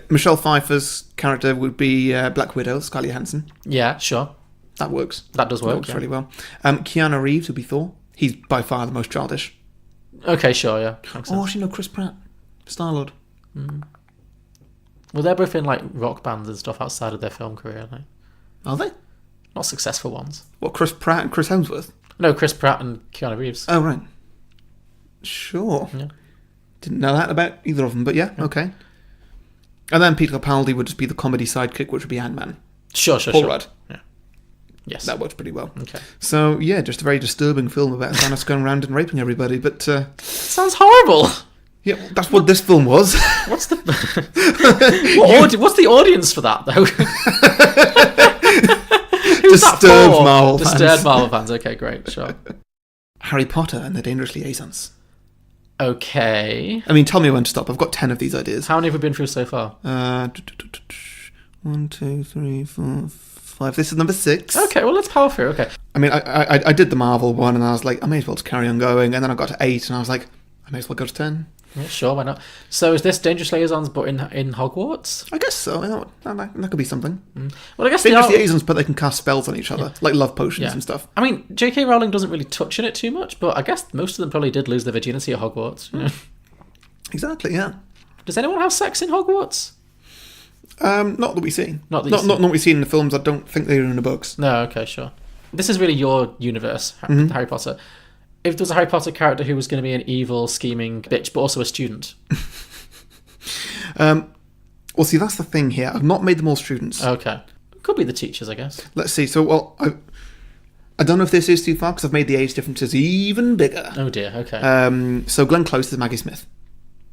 Michelle Pfeiffer's character would be Black Widow, Scarlett Johansson. Yeah, sure. That works. That does work. That works really well. Keanu Reeves would be Thor. He's by far the most childish. Okay, sure, yeah. Oh, actually, no, Chris Pratt. Star-Lord. Well, they're both in, like, rock bands and stuff outside of their film career, aren't they? Are they? Not successful ones. What, Chris Pratt and Chris Hemsworth? No, Chris Pratt and Keanu Reeves. Oh, right. Sure. Yeah. Didn't know that about either of them, but yeah, okay. And then Peter Capaldi would just be the comedy sidekick, which would be Ant-Man. Sure. Paul Rudd. Yeah. Yes. That works pretty well. Okay. So, yeah, just a very disturbing film about Thanos going around and raping everybody, but... Sounds horrible! Yeah, that's what this film was. What's the what's the audience for that, though? Disturbed Marvel fans. Disturbed Marvel fans. Okay, great, sure. Harry Potter and the Dangerous Liaisons. Okay. I mean, tell me when to stop. I've got 10 of these ideas. How many have we been through so far? 1, 2, 3, 4, 5. This is number 6. Okay, well, let's power through. Okay. I mean, I did the Marvel one, and I was like, I may as well just carry on going. And then I got to 8, and I was like, I may as well go to 10. Yeah, sure, why not? So is this Dangerous Liaisons, but in Hogwarts? I guess so. That could be something. Well, I guess Dangerous Liaisons, but they can cast spells on each other, like love potions and stuff. I mean, J.K. Rowling doesn't really touch on it too much, but I guess most of them probably did lose their virginity at Hogwarts. You know? Exactly, yeah. Does anyone have sex in Hogwarts? Not that we've seen. Not we've seen in the films. I don't think they're in the books. No, okay, sure. This is really your universe, Harry Potter. If there was a Harry Potter character who was going to be an evil, scheming bitch, but also a student. Well, see, that's the thing here. I've not made them all students. Okay. Could be the teachers, I guess. Let's see. So, well, I don't know if this is too far, because I've made the age differences even bigger. Oh, dear, okay. So Glenn Close is Maggie Smith.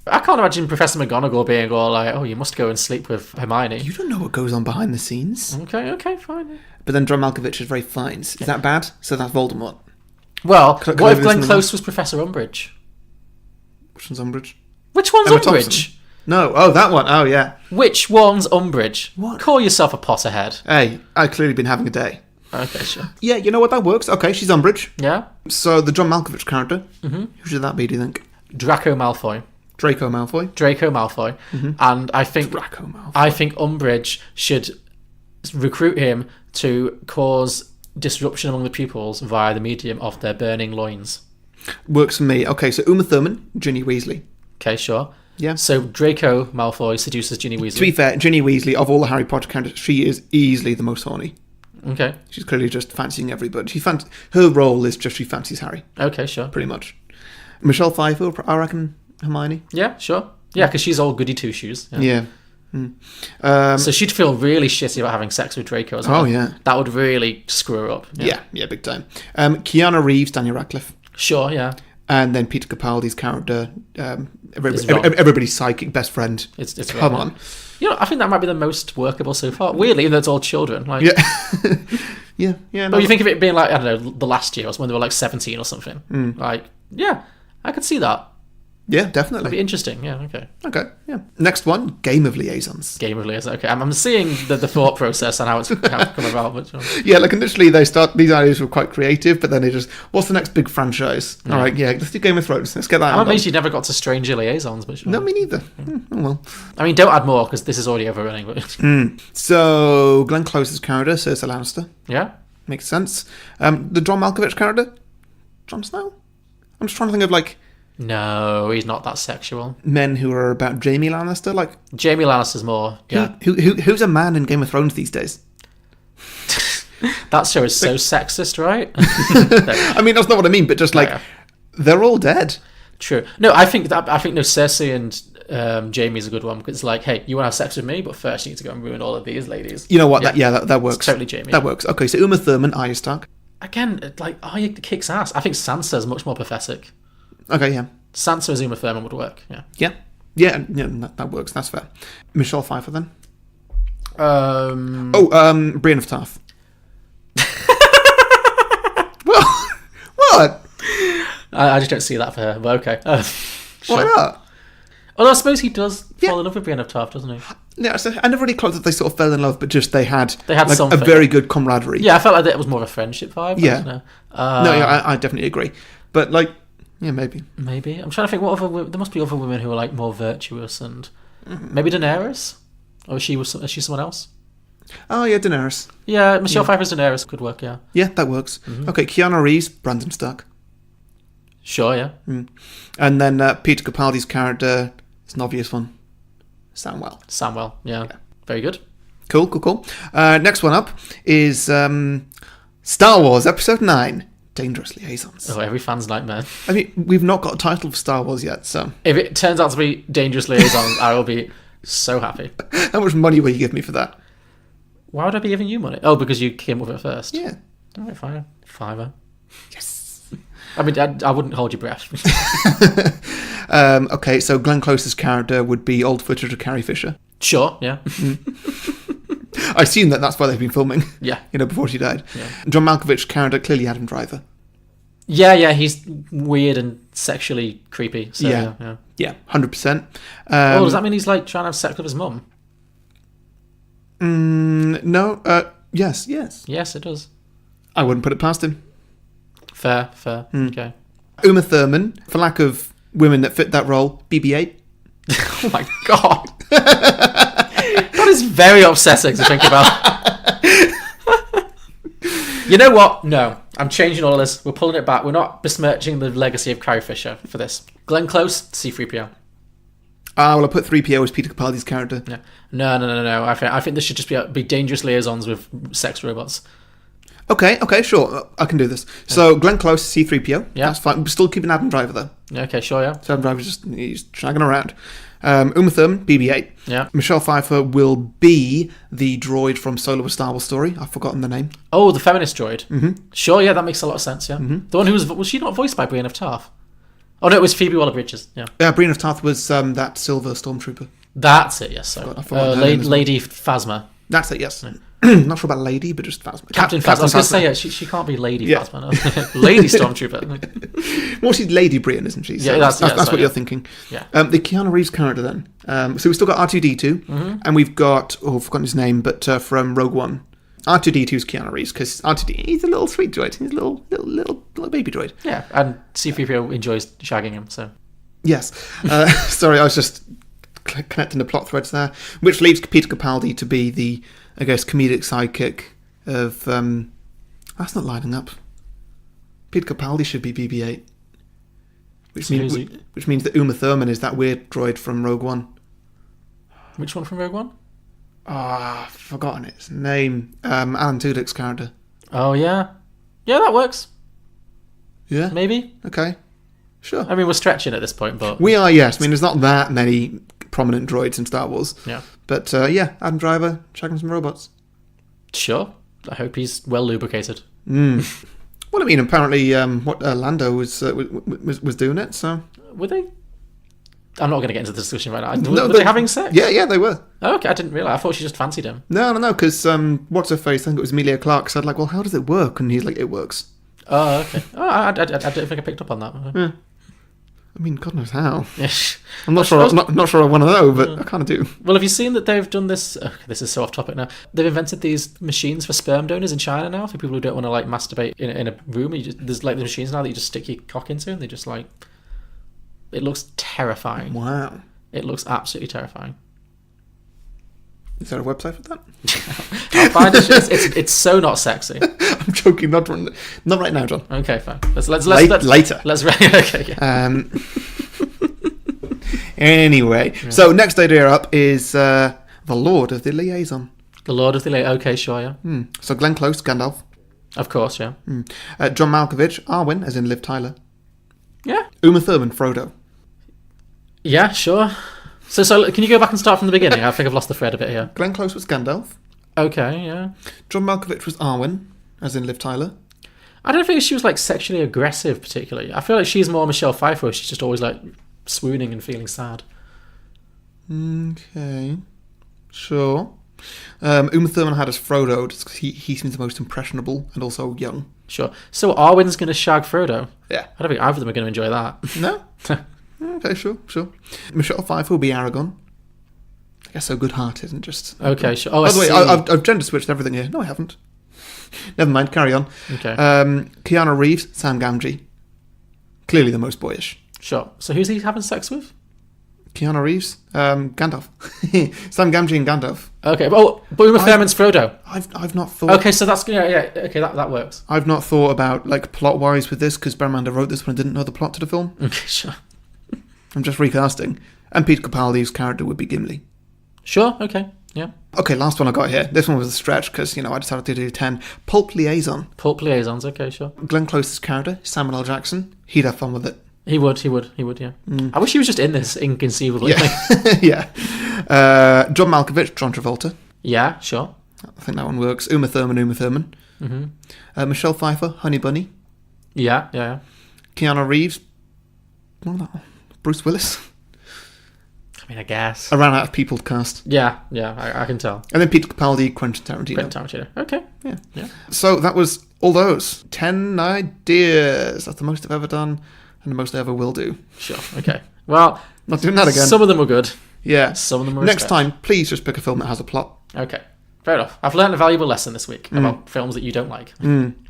I can't imagine Professor McGonagall being all like, oh, you must go and sleep with Hermione. You don't know what goes on behind the scenes. Okay, fine. But then John Malkovich is very fine. Is that bad? So that's Voldemort. Well, what if Glenn Close was Professor Umbridge? Which one's Umbridge? Which one's Emma Umbridge? Thompson. No, that one. Oh, yeah. Which one's Umbridge? What? Call yourself a Potterhead. Hey, I've clearly been having a day. Okay, sure. Yeah, you know what, that works. Okay, she's Umbridge. Yeah. So the John Malkovich character, who should that be, do you think? Draco Malfoy. Draco Malfoy. And I think Draco Malfoy. I think Umbridge should recruit him to cause disruption among the pupils via the medium of their burning loins. Works for me. Okay, so Uma Thurman, Ginny Weasley. Okay, sure. Yeah. So Draco Malfoy seduces Ginny Weasley. To be fair, Ginny Weasley, of all the Harry Potter characters, she is easily the most horny. Okay. She's clearly just fancying everybody. Her role is just she fancies Harry. Okay, sure. Pretty much. Michelle Pfeiffer, I reckon, Hermione. Yeah, sure. Yeah, because she's all goody two-shoes. Yeah. So she'd feel really shitty about having sex with Draco as well. Oh, yeah. That would really screw her up. Yeah, big time. Keanu Reeves, Daniel Radcliffe. Sure, yeah. And then Peter Capaldi's character, everybody's psychic best friend. It's Come on. You know, I think that might be the most workable so far. Weirdly, even though it's all children. Like, yeah. But you think of it being like, I don't know, the last year or when they were like 17 or something. Like, yeah, I could see that. Yeah, definitely. That'd be interesting. Yeah, okay. Okay, yeah. Next one, Game of Liaisons. Game of Liaisons. Okay, I'm seeing the thought process and how it's come about. But, yeah, like initially these ideas were quite creative, but then they just, what's the next big franchise? Yeah. All right, yeah, let's do Game of Thrones. Let's get that. I'm amazed you never got to Stranger Liaisons. But sure. No, me neither. Oh well. I mean, don't add more because this is already overrunning. But So Glenn Close's character, Cersei Lannister. Yeah, makes sense. The John Malkovich character, Jon Snow. I'm just trying to think of like. No, he's not that sexual. Men who are about Jaime Lannister, like Jaime Lannister's more. Yeah. Who's a man in Game of Thrones these days? That show is so sexist, right? I mean, that's not what I mean, but just like they're all dead. True. No, I think Cersei and Jaime's a good one because it's like, hey, you want to have sex with me, but first you need to go and ruin all of these ladies. You know what? That works. It's totally Jaime. That works. Okay, so Uma Thurman, Arya Stark. Again, like Arya kicks ass. I think Sansa's much more pathetic. Okay, yeah. Sansa as Uma Thurman would work, yeah. Yeah, that works, that's fair. Michelle Pfeiffer, then? Brienne of Tarth. What? I just don't see that for her, but okay. Sure. Why not? Although I suppose he does fall in love with Brienne of Tarth, doesn't he? Yeah, so I never really clocked that they sort of fell in love, but just they had like something. A very good camaraderie. Yeah, I felt like it was more of a friendship vibe. Yeah. I definitely agree. But like, yeah, maybe. I'm trying to think what other. There must be other women who are like more virtuous and maybe Daenerys, or is she someone else? Oh yeah, Daenerys. Yeah, Michelle Pfeiffer's Daenerys could work. Yeah. Yeah, that works. Okay, Keanu Reeves, Brandon Stark. Sure, yeah. And then Peter Capaldi's character is an obvious one. Samwell, yeah. Very good. Cool. Next one up is Star Wars Episode 9. Dangerous Liaisons. Oh, every fan's nightmare. I mean, we've not got a title for Star Wars yet, so... If it turns out to be Dangerous Liaisons, I will be so happy. How much money will you give me for that? Why would I be giving you money? Oh, because you came up with it first. Yeah. All right, fine. $5. Yes. I mean, I wouldn't hold your breath. Okay, so Glenn Close's character would be old footage of Carrie Fisher. Sure, yeah. I assume that's why they've been filming. Yeah. Before she died. Yeah. John Malkovich's character, clearly Adam Driver. Yeah, he's weird and sexually creepy. So, yeah, 100%. Does that mean he's like trying to have sex with his mum? No. Yes. Yes, it does. I wouldn't put it past him. Fair. Okay. Uma Thurman, for lack of women that fit that role, BB-8. Oh my god. That is very upsetting to think about. You know what? No. I'm changing all of this. We're pulling it back. We're not besmirching the legacy of Carrie Fisher for this. Glenn Close, C-3PO. Well, I put 3PO as Peter Capaldi's character. Yeah. No. I think this should just be Dangerous Liaisons with sex robots. Okay, sure. I can do this. So, Glenn Close, C-3PO. Yeah. That's fine. We're still keeping Adam Driver, though. Yeah, okay, sure, yeah. So Adam Driver's he's shagging around. Uma Thurman, BB-8. Yeah. Michelle Pfeiffer will be the droid from Solo: A Star Wars Story. I've forgotten the name. Oh, the feminist droid. Mm-hmm. Sure, yeah, that makes a lot of sense, yeah. Mm-hmm. The one who was she not voiced by Brienne of Tarth? Oh, no, it was Phoebe Waller-Bridges, yeah. Yeah, Brienne of Tarth was that silver stormtrooper. That's it, yes. So. Lady Phasma. That's it, yes. Not sure about Lady, but just Phasma. Captain Phasma. I was going to say, yeah, she can't be Lady Phasma. No. Lady Stormtrooper. Well, she's Lady Brienne, isn't she? So yeah, that's what you're thinking. Yeah. The Keanu Reeves character then. So we've still got R2-D2, and we've got, I've forgotten his name, but from Rogue One. R2-D2's Keanu Reeves, because R2-D, he's a little sweet droid. He's a little baby droid. Yeah, and C-3PO enjoys shagging him, so. Yes. Sorry, I was just connecting the plot threads there, which leaves Peter Capaldi to be the, I guess, comedic sidekick of... that's not lining up. Peter Capaldi should be BB-8. Which means that Uma Thurman is that weird droid from Rogue One. Which one from Rogue One? I've forgotten its name. Alan Tudyk's character. Oh, yeah. Yeah, that works. Yeah? Maybe. Okay. Sure. I mean, we're stretching at this point, but... We are, yes. I mean, there's not that many prominent droids in Star Wars. Yeah. But, Adam Driver, shagging some robots. Sure. I hope he's well lubricated. Well, I mean, apparently, Lando was doing it, so... Were they? I'm not going to get into the discussion right now. Were they having sex? Yeah, they were. Oh, okay, I didn't realise. I thought she just fancied him. No, because what's-her-face, I think it was Emilia Clarke, said, like, well, how does it work? And he's like, it works. Oh, okay. Oh, I don't think I picked up on that. Yeah. I mean, God knows how. Yeah. I'm not sure I want to know, but I kind of do. Well, have you seen that they've done this? This is so off topic now. They've invented these machines for sperm donors in China now for people who don't want to like masturbate in a room. There's like the machines now that you just stick your cock into, and they just like. It looks terrifying. Wow. It looks absolutely terrifying. Is there a website for that? I'll find it. It's so not sexy. I'm joking. Not right now, John. Okay, fine. Let's later. Okay. Yeah. Anyway, so next idea up is the Lord of the Liaison. The Lord of the Liaison. Okay, sure, yeah. So Glenn Close, Gandalf. Of course, yeah. John Malkovich, Arwen, as in Liv Tyler. Yeah. Uma Thurman, Frodo. Yeah, sure. So can you go back and start from the beginning? I think I've lost the thread a bit here. Glenn Close was Gandalf. Okay, yeah. John Malkovich was Arwen, as in Liv Tyler. I don't think she was like sexually aggressive particularly. I feel like she's more Michelle Pfeiffer. She's just always like swooning and feeling sad. Okay, sure. Uma Thurman had as Frodo just because he seems the most impressionable and also young. Sure. So Arwen's going to shag Frodo? Yeah. I don't think either of them are going to enjoy that. No? Okay, sure. Michelle Pfeiffer will be Aragorn. I guess so good-hearted and just... Okay, sure. Oh, by the way, I've gender-switched everything here. No, I haven't. Never mind, carry on. Okay. Keanu Reeves, Sam Gamgee. Clearly the most boyish. Sure. So who's he having sex with? Keanu Reeves, Gandalf. Sam Gamgee and Gandalf. Okay, but Uma Thurman's Frodo. I've not thought... Okay, so that's... Yeah, okay, that works. I've not thought about, like, plot-wise with this, because Bermanda wrote this when I didn't know the plot to the film. Okay, sure. I'm just recasting. And Peter Capaldi's character would be Gimli. Sure, okay, yeah. Okay, last one I got here. This one was a stretch, because, I decided to do 10. Pulp Liaison. Pulp Liaisons, okay, sure. Glenn Close's character, Samuel L. Jackson. He'd have fun with it. He would, yeah. I wish he was just in this, inconceivably. Yeah. Yeah. John Malkovich, John Travolta. Yeah, sure. I think that one works. Uma Thurman. Mm-hmm. Michelle Pfeiffer, Honey Bunny. Yeah. Keanu Reeves. Bruce Willis. I mean, I guess. I ran out of people to cast. Yeah, I can tell. And then Peter Capaldi, Quentin Tarantino. Okay. Yeah. So that was all those. 10 ideas. That's the most I've ever done and the most I ever will do. Sure, okay. Well, not doing that again. Some of them were good. Yeah. Some of them were Next respect. time, please just pick a film that has a plot. Okay. Fair enough. I've learned a valuable lesson this week about films that you don't like.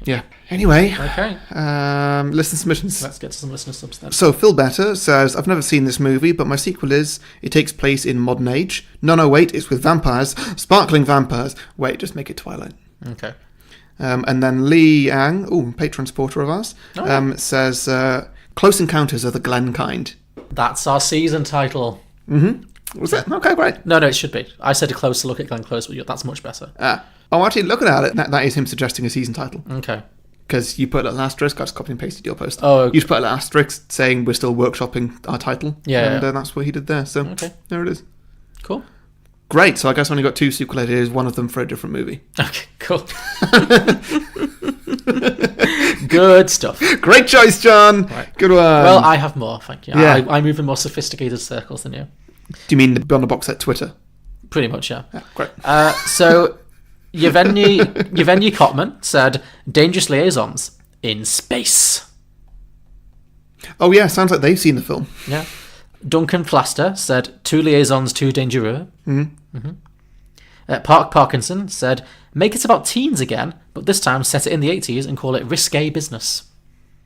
Yeah. Anyway. Okay. Listener submissions. Let's get to some listener subs then. So Phil Better says, I've never seen this movie, but my sequel is, it takes place in modern age. No, wait, it's with vampires. Sparkling vampires. Wait, just make it Twilight. Okay. And then Lee Ang, patron supporter of ours, says, Close Encounters of the Glen kind. That's our season title. Was it? Okay, great. No, it should be. I said a closer look at Glenn Close, but that's much better. Actually, looking at it, that is him suggesting a season title. Okay. Because you put a little asterisk, I just copied and pasted your post. Oh, okay. You just put a little asterisk saying we're still workshopping our title. Yeah. And that's what he did there. So, there it is. Cool. Great. So I guess I only got 2 sequel ideas, one of them for a different movie. Okay, cool. Good stuff. Great choice, John. Right. Good one. Well, I have more, thank you. Yeah. I move in more sophisticated circles than you. Do you mean Beyond the Box Set Twitter? Pretty much, yeah. Great. So, Yevgeny Kotman said, Dangerous Liaisons in space. Oh, yeah, sounds like they've seen the film. Yeah. Duncan Plaster said, 2 liaisons, 2 dangereux. Park Parkinson said, make it about teens again, but this time set it in the 80s and call it Risque Business.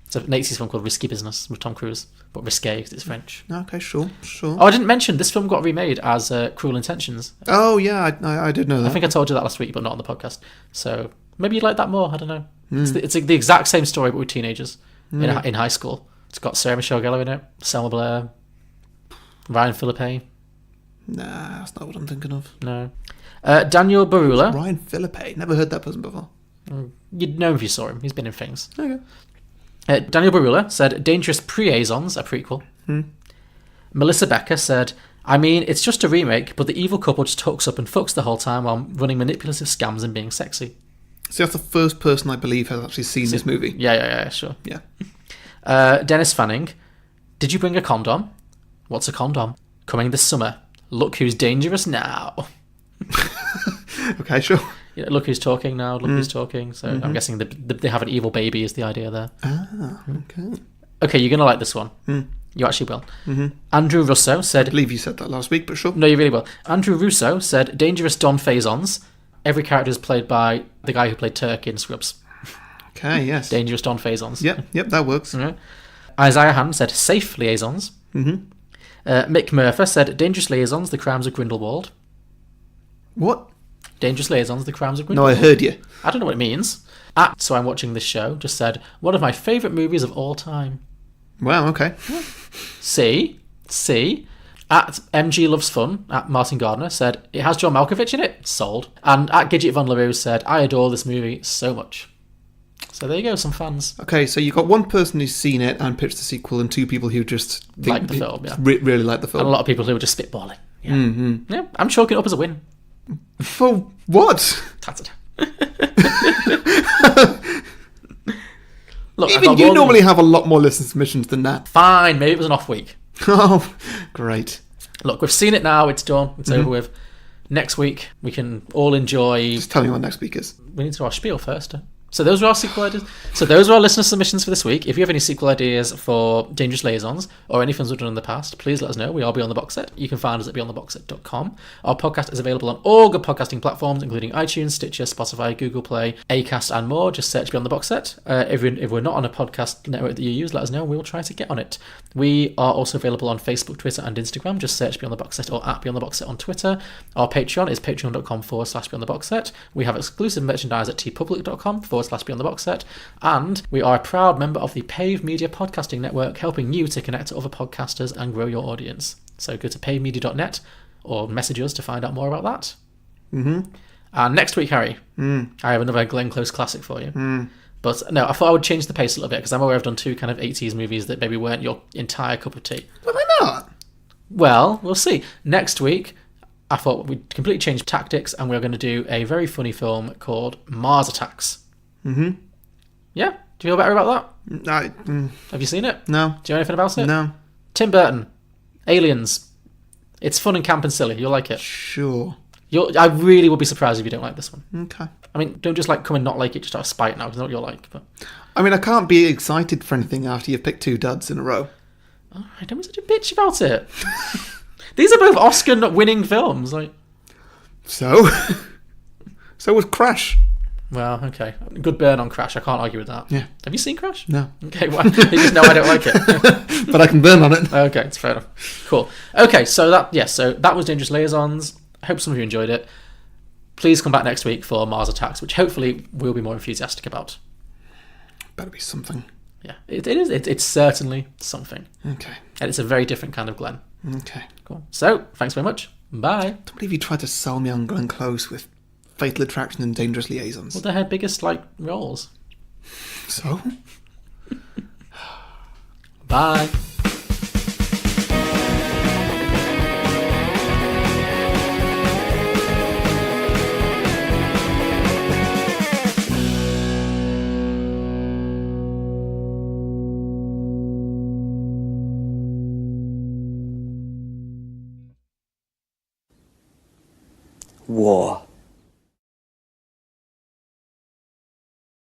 It's an 80s film called Risky Business with Tom Cruise, but risque because it's French. Okay, sure. Oh, I didn't mention, this film got remade as Cruel Intentions. Oh, yeah, I did know that. I think I told you that last week, but not on the podcast. So maybe you'd like that more, I don't know. It's the exact same story, but with teenagers in high school. It's got Sarah Michelle Gellar in it, Selma Blair, Ryan Philippe. Nah, that's not what I'm thinking of. No. Daniel Barula. Ryan Philippe. Never heard that person before. You'd know if you saw him. He's been in things. Okay. Daniel Barula said, Dangerous Liaisons, a prequel. Melissa Becker said, I mean, it's just a remake, but the evil couple just hooks up and fucks the whole time while running manipulative scams and being sexy. See, that's the first person I believe has actually seen this movie. Yeah, sure. Yeah. Dennis Fanning, did you bring a condom? What's a condom? Coming this summer. Look who's dangerous now. Okay, sure. Yeah, look who's talking now. Look who's talking. So I'm guessing they have an evil baby is the idea there. Ah, okay. Okay, you're going to like this one. You actually will. Andrew Russo said... I believe you said that last week, but sure. No, you really will. Andrew Russo said, Dangerous Don Faisons. Every character is played by the guy who played Turk in Scrubs. Okay, yes. Dangerous Don Faisons. Yep, that works. Isaiah Hand said, Safe Liaisons. Mick Murphy said, Dangerous Liaisons, The Crimes of Grindelwald. What? Dangerous Liaisons, The Crimes of No, Grindelwald. I heard you. I don't know what it means. So I'm watching this show, just said, one of my favourite movies of all time. Wow, okay. See? At MG Loves Fun, at Martin Gardner, said, it has John Malkovich in it. Sold. And at Gidget Von LaRue said, I adore this movie so much. So there you go, some fans. Okay, so you've got one person who's seen it and pitched the sequel and 2 people who just... Like the film, yeah. Really like the film. And a lot of people who were just spitballing. Yeah, yeah, I'm chalking it up as a win. For what? Tattered. Look, even you normally have a lot more listener submissions than that. Fine, maybe it was an off week. Oh, great. Look, we've seen it now, it's done, it's over with. Next week, we can all enjoy... Just tell me what next week is. We need to do our spiel first. So those were our sequel ideas. So those were our listener submissions for this week. If you have any sequel ideas for Dangerous Liaisons or any films we've done in the past, please let us know. We are Beyond the Box Set. You can find us at beyondtheboxset.com. Our podcast is available on all good podcasting platforms, including iTunes, Stitcher, Spotify, Google Play, Acast, and more. Just search Beyond the Box Set. If we're not on a podcast network that you use, let us know and we will try to get on it. We are also available on Facebook, Twitter, and Instagram. Just search Beyond the Box Set or at Beyond the Box Set on Twitter. Our Patreon is patreon.com/Beyond the Box Set. We have exclusive merchandise at tpublic.com/Beyond the Box Set. And we are a proud member of the Pave Media Podcasting Network, helping you to connect to other podcasters and grow your audience. So go to pavemedia.net or message us to find out more about that. And next week, Harry, I have another Glenn Close classic for you. But no, I thought I would change the pace a little bit because I'm aware I've done 2 kind of 80s movies that maybe weren't your entire cup of tea. But why not? Well, we'll see. Next week, I thought we'd completely change tactics and we're going to do a very funny film called Mars Attacks. Yeah? Do you feel better about that? Have you seen it? No. Do you know anything about it? No. Tim Burton. Aliens. It's fun and camp and silly. You'll like it. Sure. I really would be surprised if you don't like this one. Okay. I mean, don't just come and not like it just out of spite now, because I know what you're like. But I mean, I can't be excited for anything after you've picked 2 duds in a row. all right, don't be such a bitch about it. These are both Oscar-winning films. So was Crash. Well, okay. Good burn on Crash. I can't argue with that. Yeah. Have you seen Crash? No. Okay, well, you just know I don't like it. But I can burn on it. Okay, it's fair enough. Cool. Okay, so that was Dangerous Liaisons. I hope some of you enjoyed it. Please come back next week for Mars Attacks, which hopefully we'll be more enthusiastic about. Better be something. Yeah, it is. It's certainly something. Okay. And it's a very different kind of Glenn. Okay. Cool. So, thanks very much. Bye. I don't believe you tried to sell me on Glenn Close with Fatal Attraction and Dangerous Liaisons. Well, they're her biggest, roles. So? Bye. War.